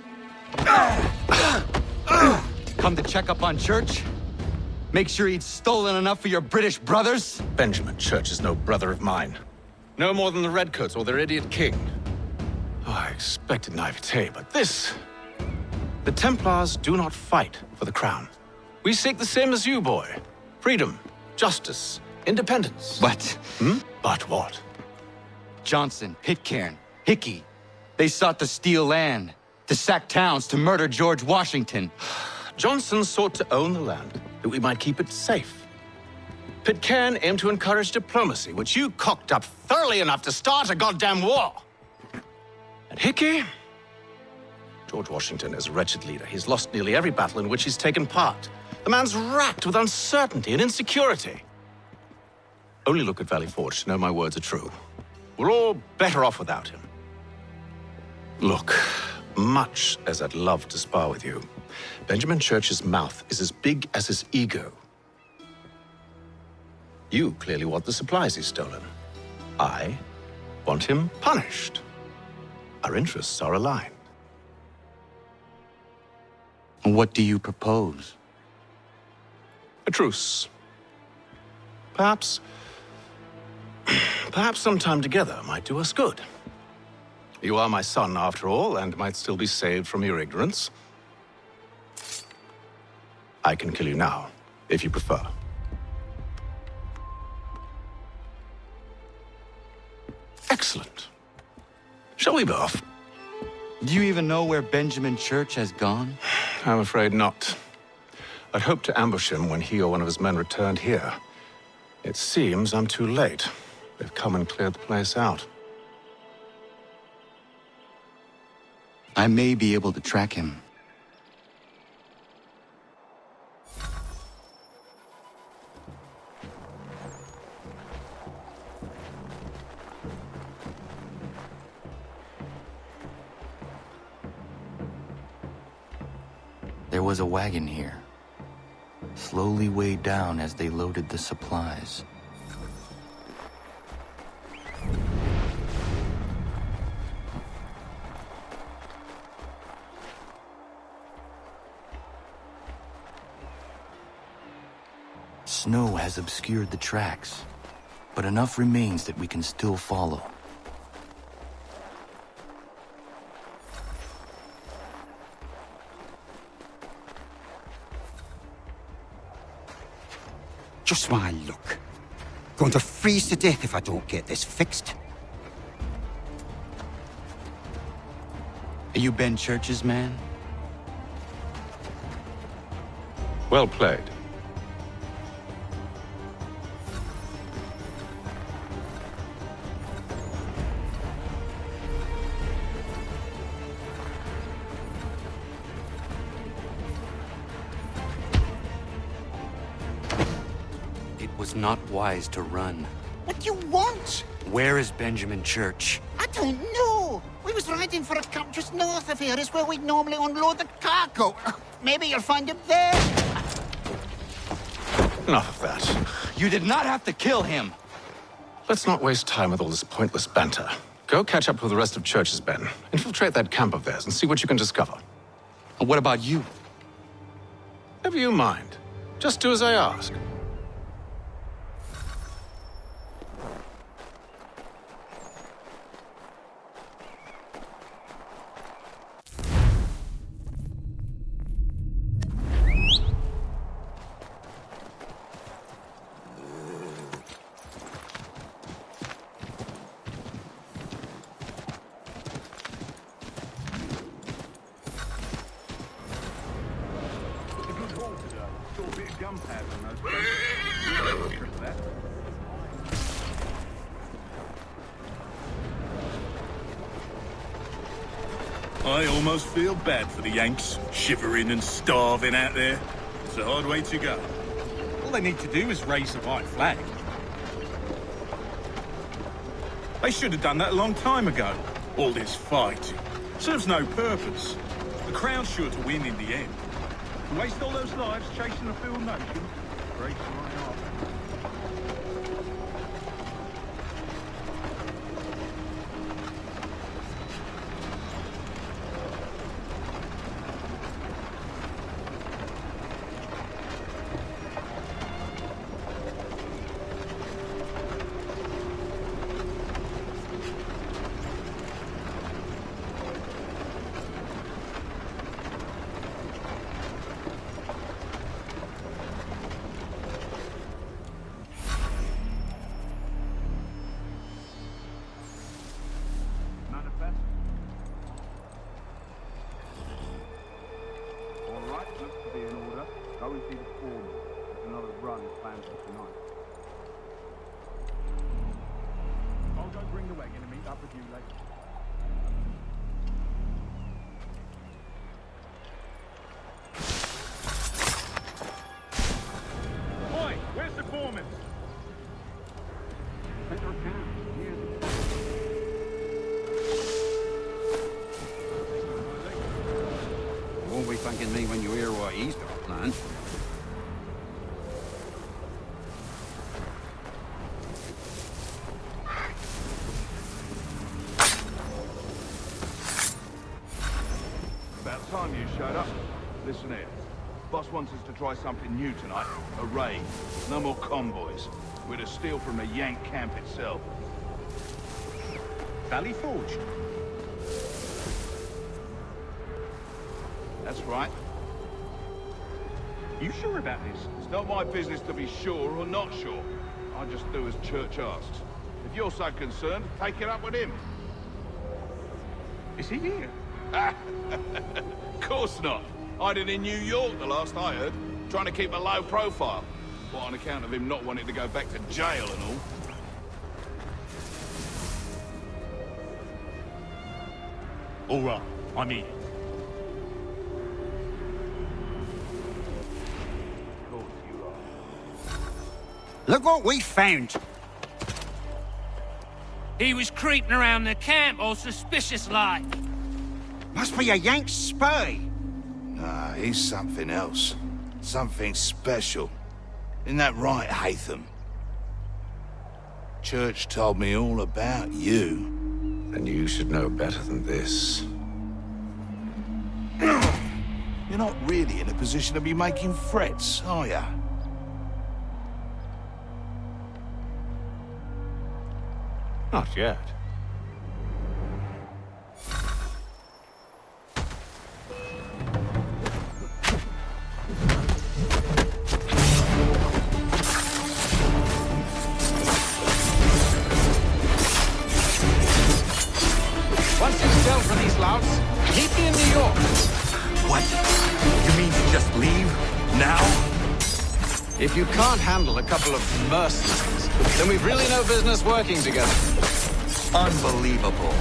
Come to check up on Church? Make sure he'd stolen enough for your British brothers? Benjamin Church is no brother of mine. No more than the Redcoats or their idiot king. Oh, I expected naivete, but this... The Templars do not fight for the crown. We seek the same as you, boy. Freedom, justice, independence. But... But what? Johnson, Pitcairn, Hickey. They sought to steal land, to sack towns, to murder George Washington. Johnson sought to own the land, that we might keep it safe. Pitcairn aimed to encourage diplomacy, which you cocked up thoroughly enough to start a goddamn war. And Hickey? George Washington is a wretched leader. He's lost nearly every battle in which he's taken part. The man's racked with uncertainty and insecurity. Only look at Valley Forge to know my words are true. We're all better off without him. Look, much as I'd love to spar with you, Benjamin Church's mouth is as big as his ego. You clearly want the supplies he's stolen. I want him punished. Our interests are aligned. What do you propose? A truce. Perhaps some time together might do us good. You are my son, after all, and might still be saved from your ignorance. I can kill you now, if you prefer. Excellent. Shall we be off? Do you even know where Benjamin Church has gone? I'm afraid not. I'd hoped to ambush him when he or one of his men returned here. It seems I'm too late. They've come and cleared the place out. I may be able to track him. There was a wagon here, slowly weighed down as they loaded the supplies. Snow has obscured the tracks, but enough remains that we can still follow. Just my luck. Going to freeze to death if I don't get this fixed. Are you Ben Church's man? Well played. It was not wise to run. What do you want? Where is Benjamin Church? I don't know. We was riding for a camp just north of here. Is where we'd normally unload the cargo. Maybe you'll find him there. Enough of that. You did not have to kill him! Let's not waste time with all this pointless banter. Go catch up with the rest of Church's men. Infiltrate that camp of theirs and see what you can discover. And what about you? Never you mind. Just do as I ask. I almost feel bad for the Yanks, shivering and starving out there. It's a hard way to go. All they need to do is raise the white flag. They should have done that a long time ago. All this fighting serves no purpose. The Crown's sure to win in the end. To waste all those lives chasing a field notion breaks my heart. Won't be thanking me when you hear what he's got planned. About time you showed up. Listen here. Boss wants us to try something new tonight. A raid. No more convoys. We're to steal from the Yank camp itself. Valley Forge. That's right. You sure about this? It's not my business to be sure or not sure. I just do as Church asks. If you're so concerned, take it up with him. Is he here? Of course not. Hiding in New York, the last I heard. Trying to keep a low profile. What, on account of him not wanting to go back to jail and all? All right, I'm in. Look what we found! He was creeping around the camp all suspicious like. Must be a Yank spy. Nah, he's something else. Something special. Isn't that right, Haytham? Church told me all about you. Then you should know better than this. You're not really in a position to be making threats, are ya? Not yet. Once you've dealt for these louts, meet me in New York. What? You mean to just leave? Now? If you can't handle a couple of mercenaries, then we've really no business working together. Unbelievable.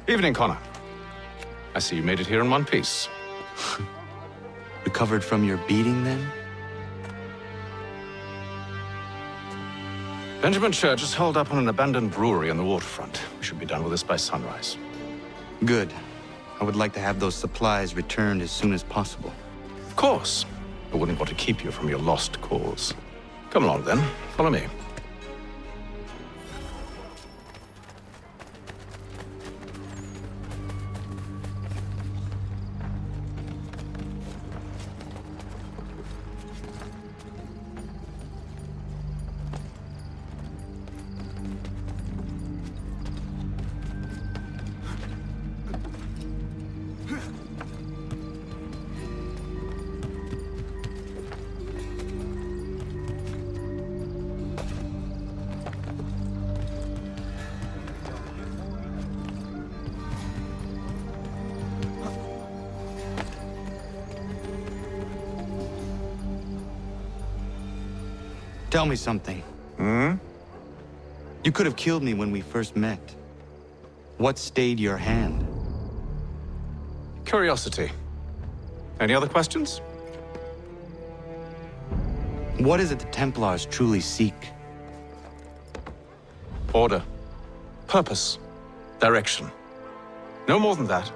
Evening, Connor. I see you made it here in one piece. Recovered from your beating, then? Benjamin Church is holed up on an abandoned brewery on the waterfront. We should be done with this by sunrise. Good. I would like to have those supplies returned as soon as possible. Of course. I wouldn't want to keep you from your lost cause. Come along, then. Follow me. Tell me something. You could have killed me when we first met. What stayed your hand? Curiosity. Any other questions? What is it the Templars truly seek? Order. Purpose. Direction. No more than that.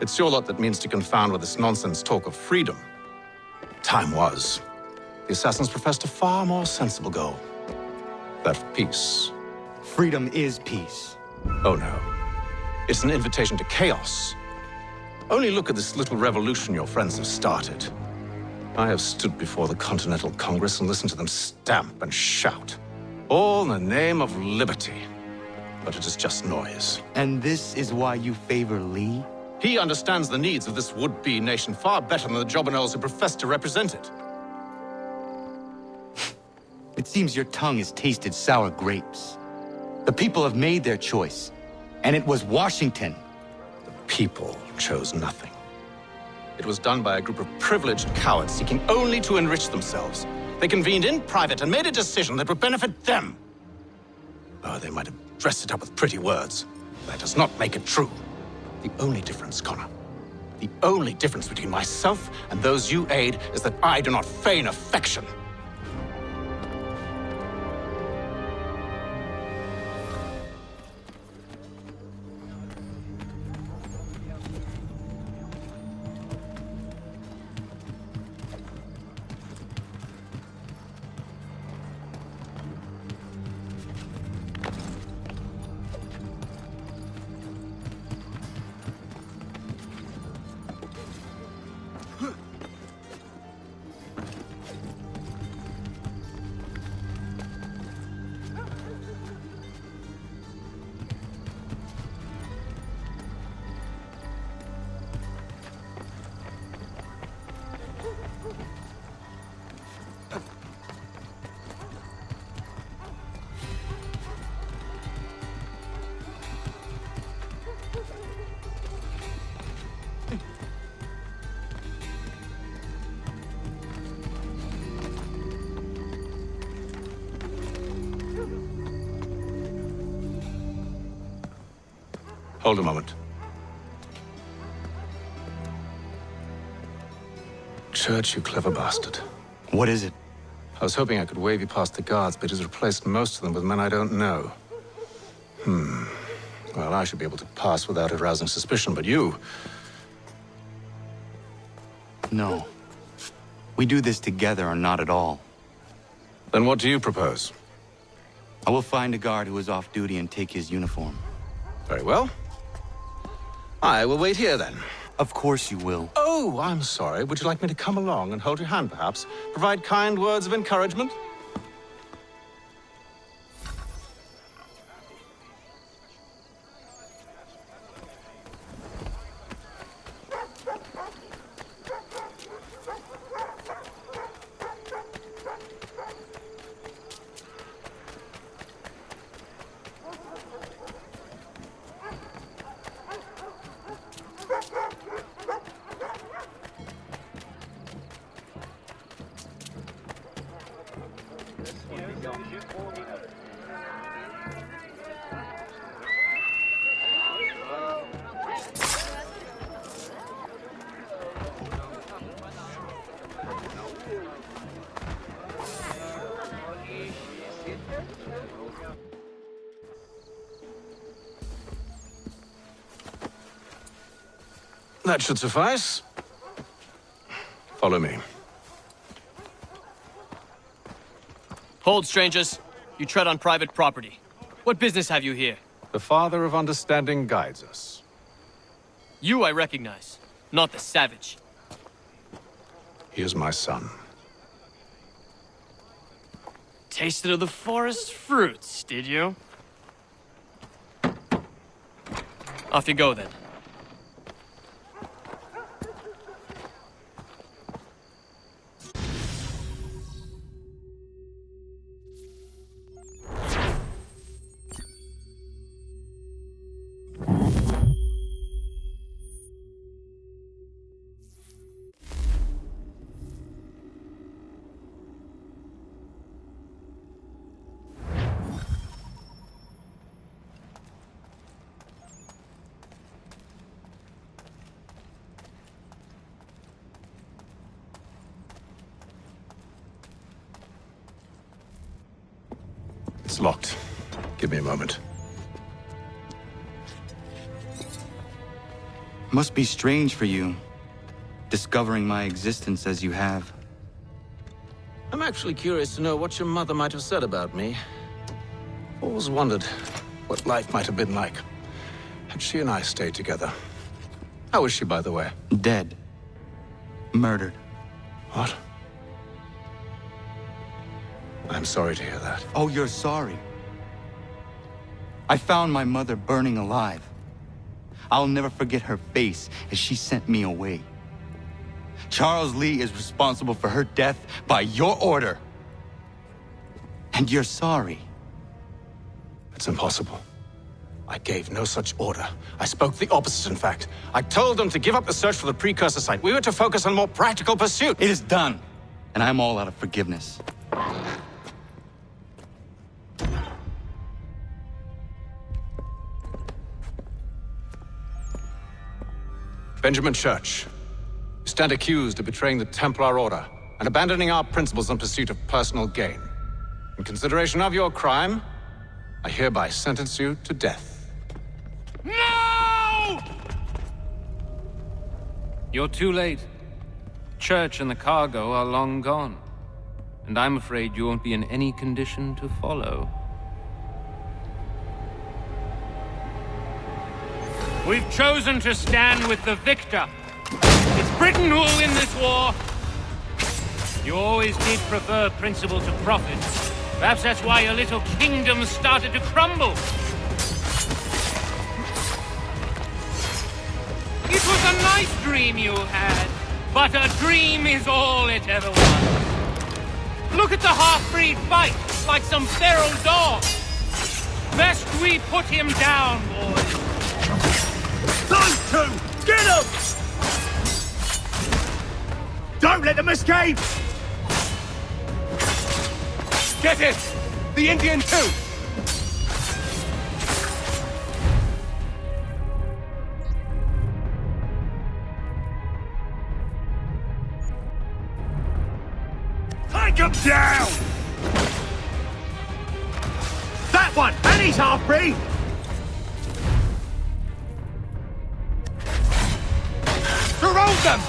It's your lot that means to confound with this nonsense talk of freedom. Time was. The assassins professed a far more sensible goal. That of peace. Freedom is peace. Oh no. It's an invitation to chaos. Only look at this little revolution your friends have started. I have stood before the Continental Congress and listened to them stamp and shout. All in the name of liberty. But it is just noise. And this is why you favor Lee? He understands the needs of this would-be nation far better than the jobberknolls who profess to represent it. It seems your tongue has tasted sour grapes. The people have made their choice, and it was Washington. The people chose nothing. It was done by a group of privileged cowards seeking only to enrich themselves. They convened in private and made a decision that would benefit them. Oh, they might have dressed it up with pretty words. That does not make it true. The only difference, Connor, the only difference between myself and those you aid is that I do not feign affection. Hold a moment. Church, you clever bastard. What is it? I was hoping I could wave you past the guards, but he's replaced most of them with men I don't know. Well, I should be able to pass without arousing suspicion, but you... No. We do this together or not at all. Then what do you propose? I will find a guard who is off duty and take his uniform. Very well. I will wait here, then. Of course you will. Oh, I'm sorry. Would you like me to come along and hold your hand, perhaps? Provide kind words of encouragement? That should suffice. Follow me. Hold, strangers. You tread on private property. What business have you here? The Father of Understanding guides us. You I recognize, not the savage. He is my son. Tasted of the forest fruits, did you? Off you go, then. It's locked. Give me a moment. Must be strange for you, discovering my existence as you have. I'm actually curious to know what your mother might have said about me. Always wondered what life might have been like had she and I stayed together. How is she, by the way? Dead. Murdered. What? I'm sorry to hear that. Oh, you're sorry? I found my mother burning alive. I'll never forget her face as she sent me away. Charles Lee is responsible for her death by your order. And you're sorry. It's impossible. I gave no such order. I spoke the opposite, in fact. I told them to give up the search for the precursor site. We were to focus on more practical pursuit. It is done, and I'm all out of forgiveness. Benjamin Church, you stand accused of betraying the Templar Order and abandoning our principles in pursuit of personal gain. In consideration of your crime, I hereby sentence you to death. No! You're too late. Church and the cargo are long gone. And I'm afraid you won't be in any condition to follow. We've chosen to stand with the victor. It's Britain who will win this war. You always did prefer principle to profit. Perhaps that's why your little kingdom started to crumble. It was a nice dream you had, but a dream is all it ever was. Look at the half-breed fight, like some feral dog. Best we put him down, boys. Those two! Get them! Don't let them escape! Get it! The Indian too! Take him down! That one! And he's half-breed! Surround them!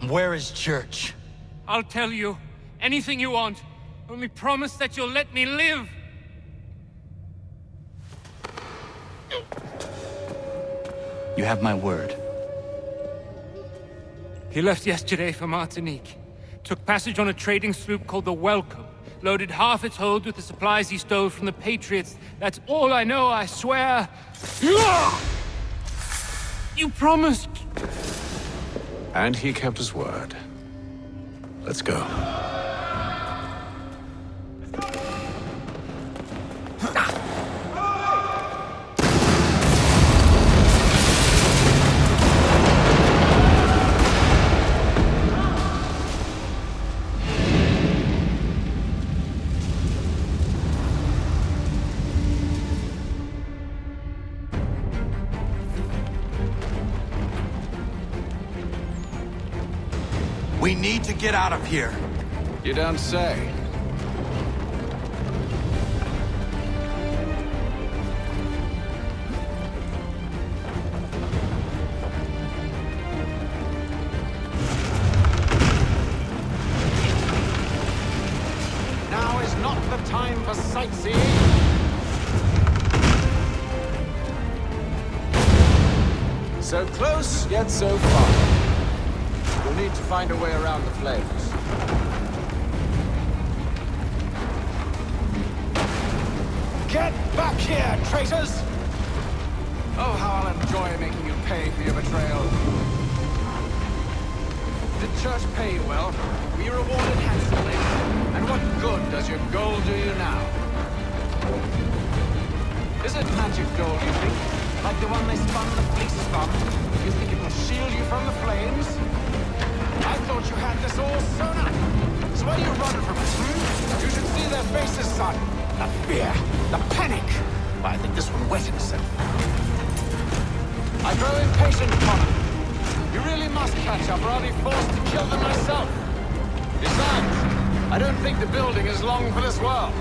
Where is Church? I'll tell you. Anything you want. Only promise that you'll let me live. You have my word. He left yesterday for Martinique. Took passage on a trading sloop called the Welcome. Loaded half its hold with the supplies he stole from the Patriots. That's all I know, I swear. You promised. And he kept his word. Let's go. We need to get out of here. You don't say. Now is not the time for sightseeing. So close, yet so far. We'll need to find a way around the flames. Get back here, traitors! Oh, how I'll enjoy making you pay for your betrayal. Did church pay you well? Were you rewarded handsomely? And what good does your gold do you now? Is it magic gold, you think? Like the one they spun the fleece from? You think it will shield you from the flames? I thought you had this all sewn up. So why are you running from it, You should see their faces, son. The fear, the panic. But I think this one wet himself. I grow impatient, Connor. You really must catch up, or I'll be forced to kill them myself. Besides, I don't think the building is long for this world.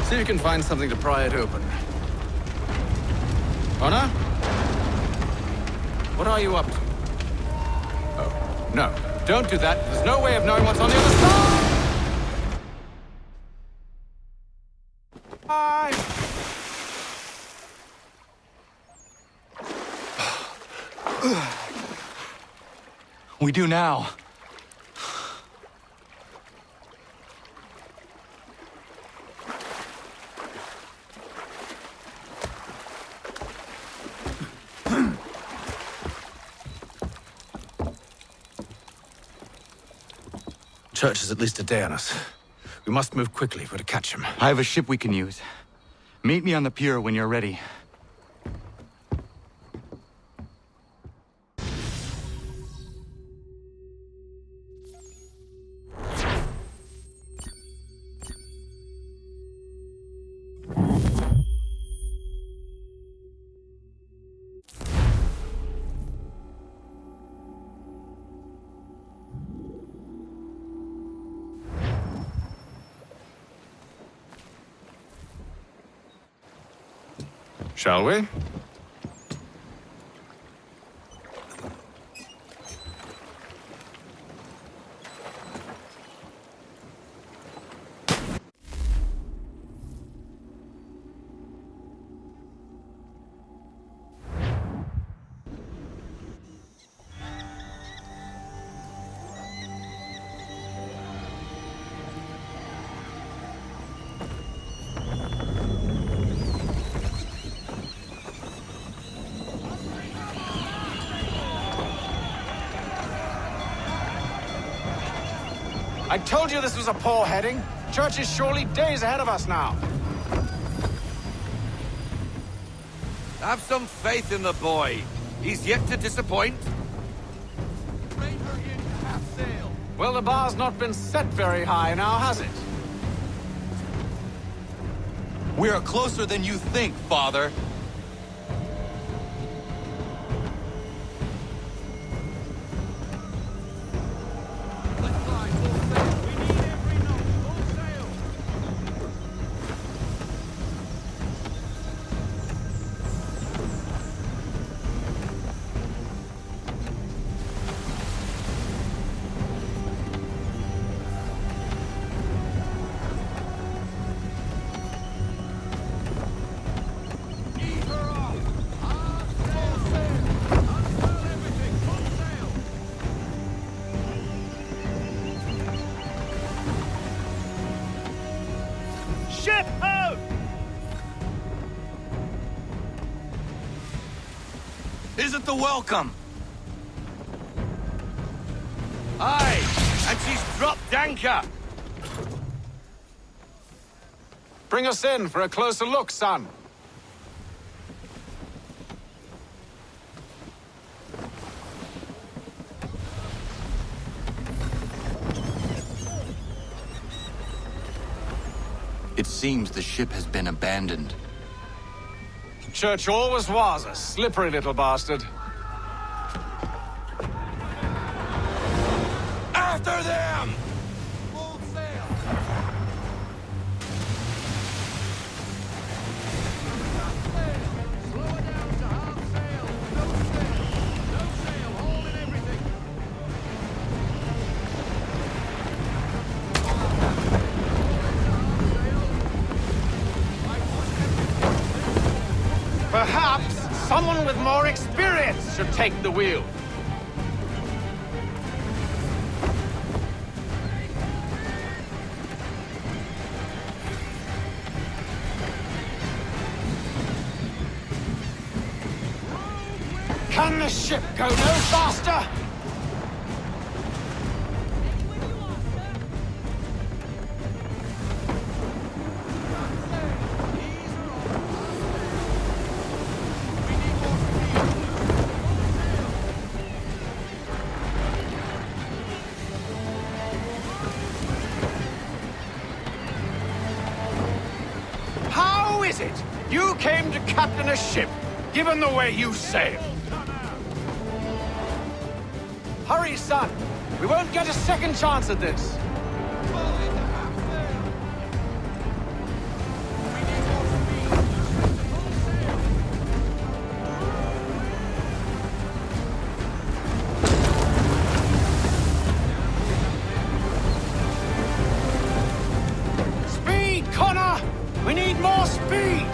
See if you can find something to pry it open. Connor? What are you up to? Oh, no. Don't do that. There's no way of knowing what's on the other side! We do now. Church is at least a day on us. We must move quickly if we're to catch him. I have a ship we can use. Meet me on the pier when you're ready. Shall we? I told you this was a poor heading. Church is surely days ahead of us now. Have some faith in the boy. He's yet to disappoint. Well, the bar's not been set very high now, has it? We are closer than you think, Father. Ship out! Isn't the welcome? Aye, and she's dropped anchor. Bring us in for a closer look, son. It seems the ship has been abandoned. Church always was a slippery little bastard. After them! Full sail! Slow it down to half sail. No sail. No sail. Hold in everything. Perhaps someone with more experience should take the wheel. Can the ship go no faster? How is it you came to captain a ship, given the way you sail? Hurry, son. We won't get a second chance at this. Speed, Connor! We need more speed!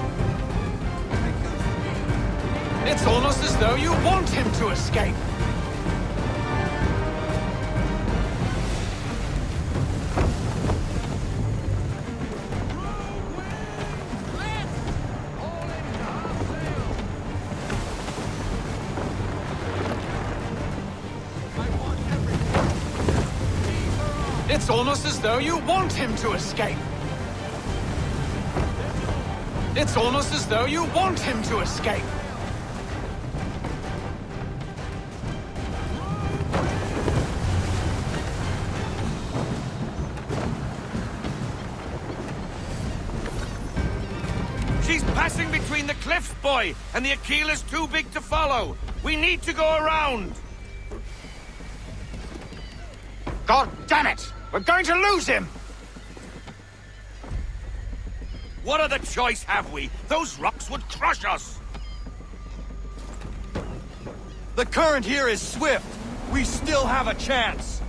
It's almost as though you want him to escape. It's almost as though you want him to escape. It's almost as though you want him to escape. She's passing between the cliffs, boy, and the Aquila's too big to follow. We need to go around. God damn it! We're going to lose him! What other choice have we? Those rocks would crush us! The current here is swift. We still have a chance.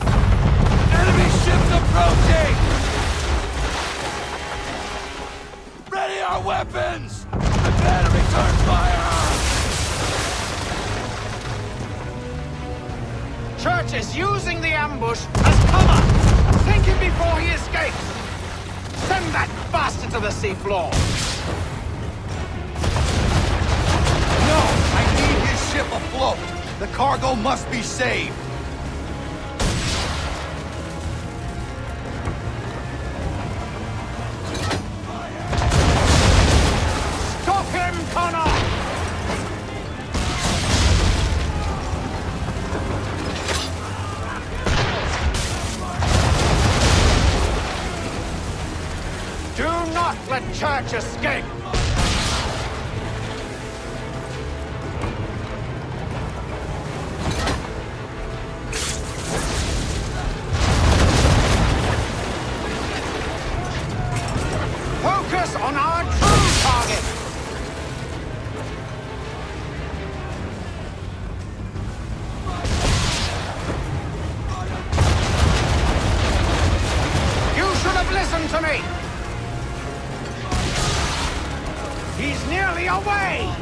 Enemy ships approaching! Ready our weapons! Prepare to return fire! Church is using the ambush as cover! Sink him before he escapes! Send that bastard to the seafloor! No! I need his ship afloat! The cargo must be saved! Stop him, Connor! Do not let Church escape! Focus on our true target! You should have listened to me! He's nearly away!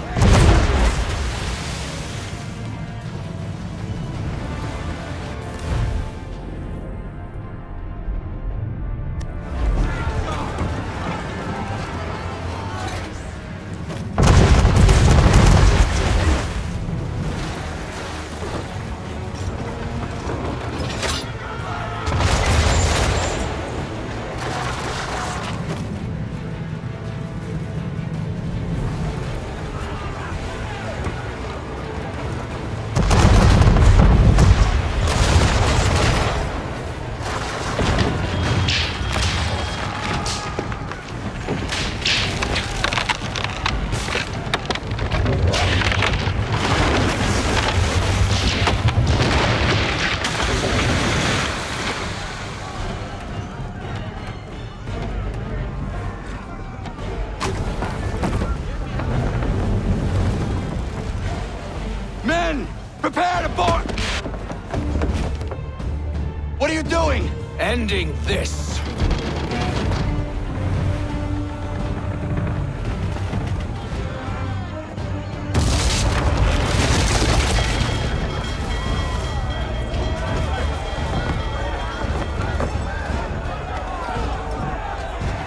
ending this.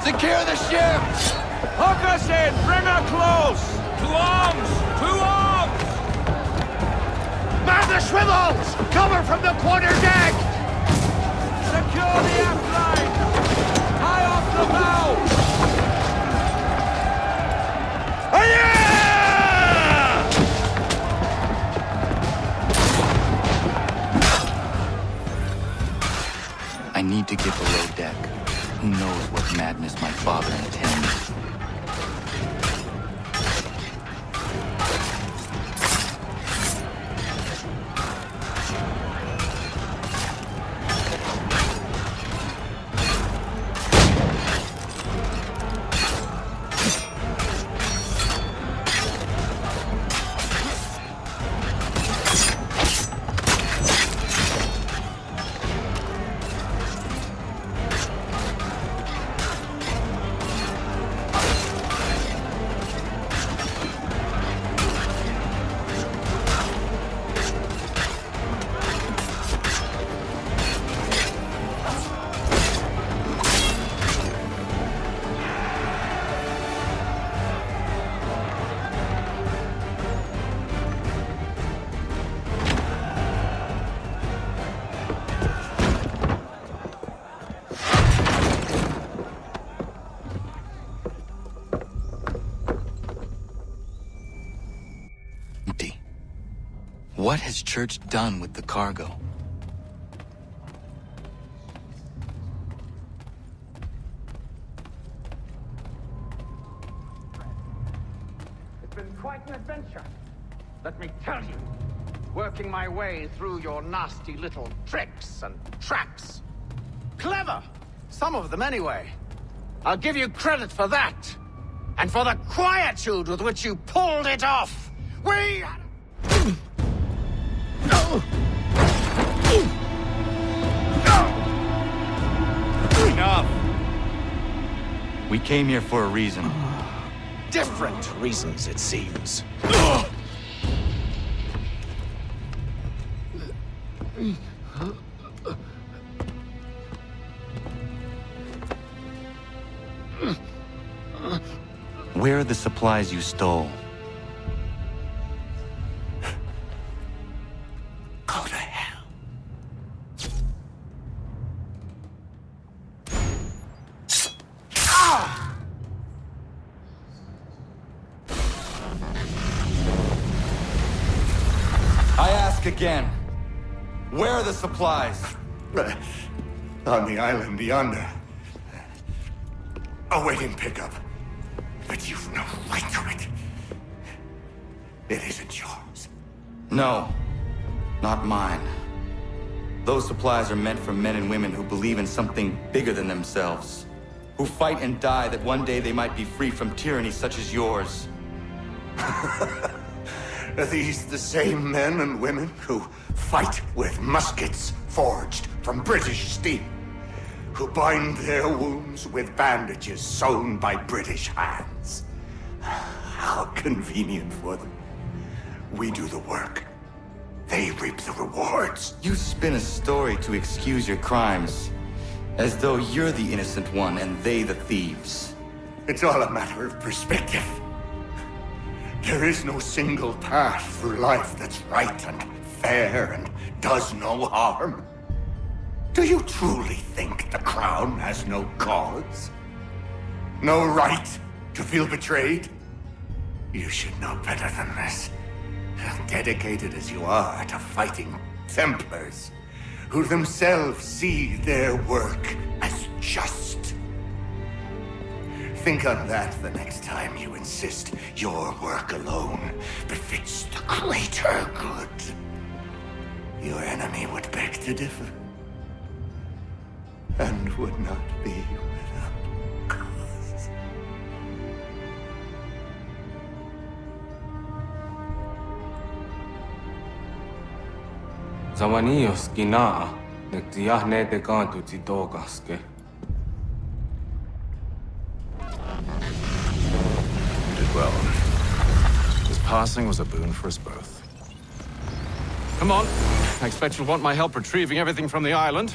Secure the ship! Hook us in! Bring her close! To arms! To arms! Man the swivels! Cover from the quarter deck! Secure the aft line! High off the bow! I need to get below deck. Who knows what madness my father intends? What has Church done with the cargo? It's been quite an adventure. Let me tell you. Working my way through your nasty little tricks and traps. Clever! Some of them anyway. I'll give you credit for that. And for the quietude with which you pulled it off. We... Enough! We came here for a reason. Different reasons, it seems. Where are the supplies you stole? Go to hell. I ask again. Where are the supplies? On the island yonder. Awaiting pickup. But you've no right to it. It isn't yours. No, not mine. Those supplies are meant for men and women who believe in something bigger than themselves. Who fight and die that one day they might be free from tyranny such as yours. Are these the same men and women who fight with muskets forged from British steel? Who bind their wounds with bandages sewn by British hands? How convenient for them. We do the work. They reap the rewards. You spin a story to excuse your crimes, as though you're the innocent one and they the thieves. It's all a matter of perspective. There is no single path through life that's right and fair and does no harm. Do you truly think the Crown has no cause? No right to feel betrayed? You should know better than this. Dedicated as you are to fighting Templars, who themselves see their work as just. Think on that the next time you insist your work alone befits the greater good. Your enemy would beg to differ, and would not be without cause. Zawanios Ginaa. did well. His passing was a boon for us both. Come on. I expect you'll want my help retrieving everything from the island.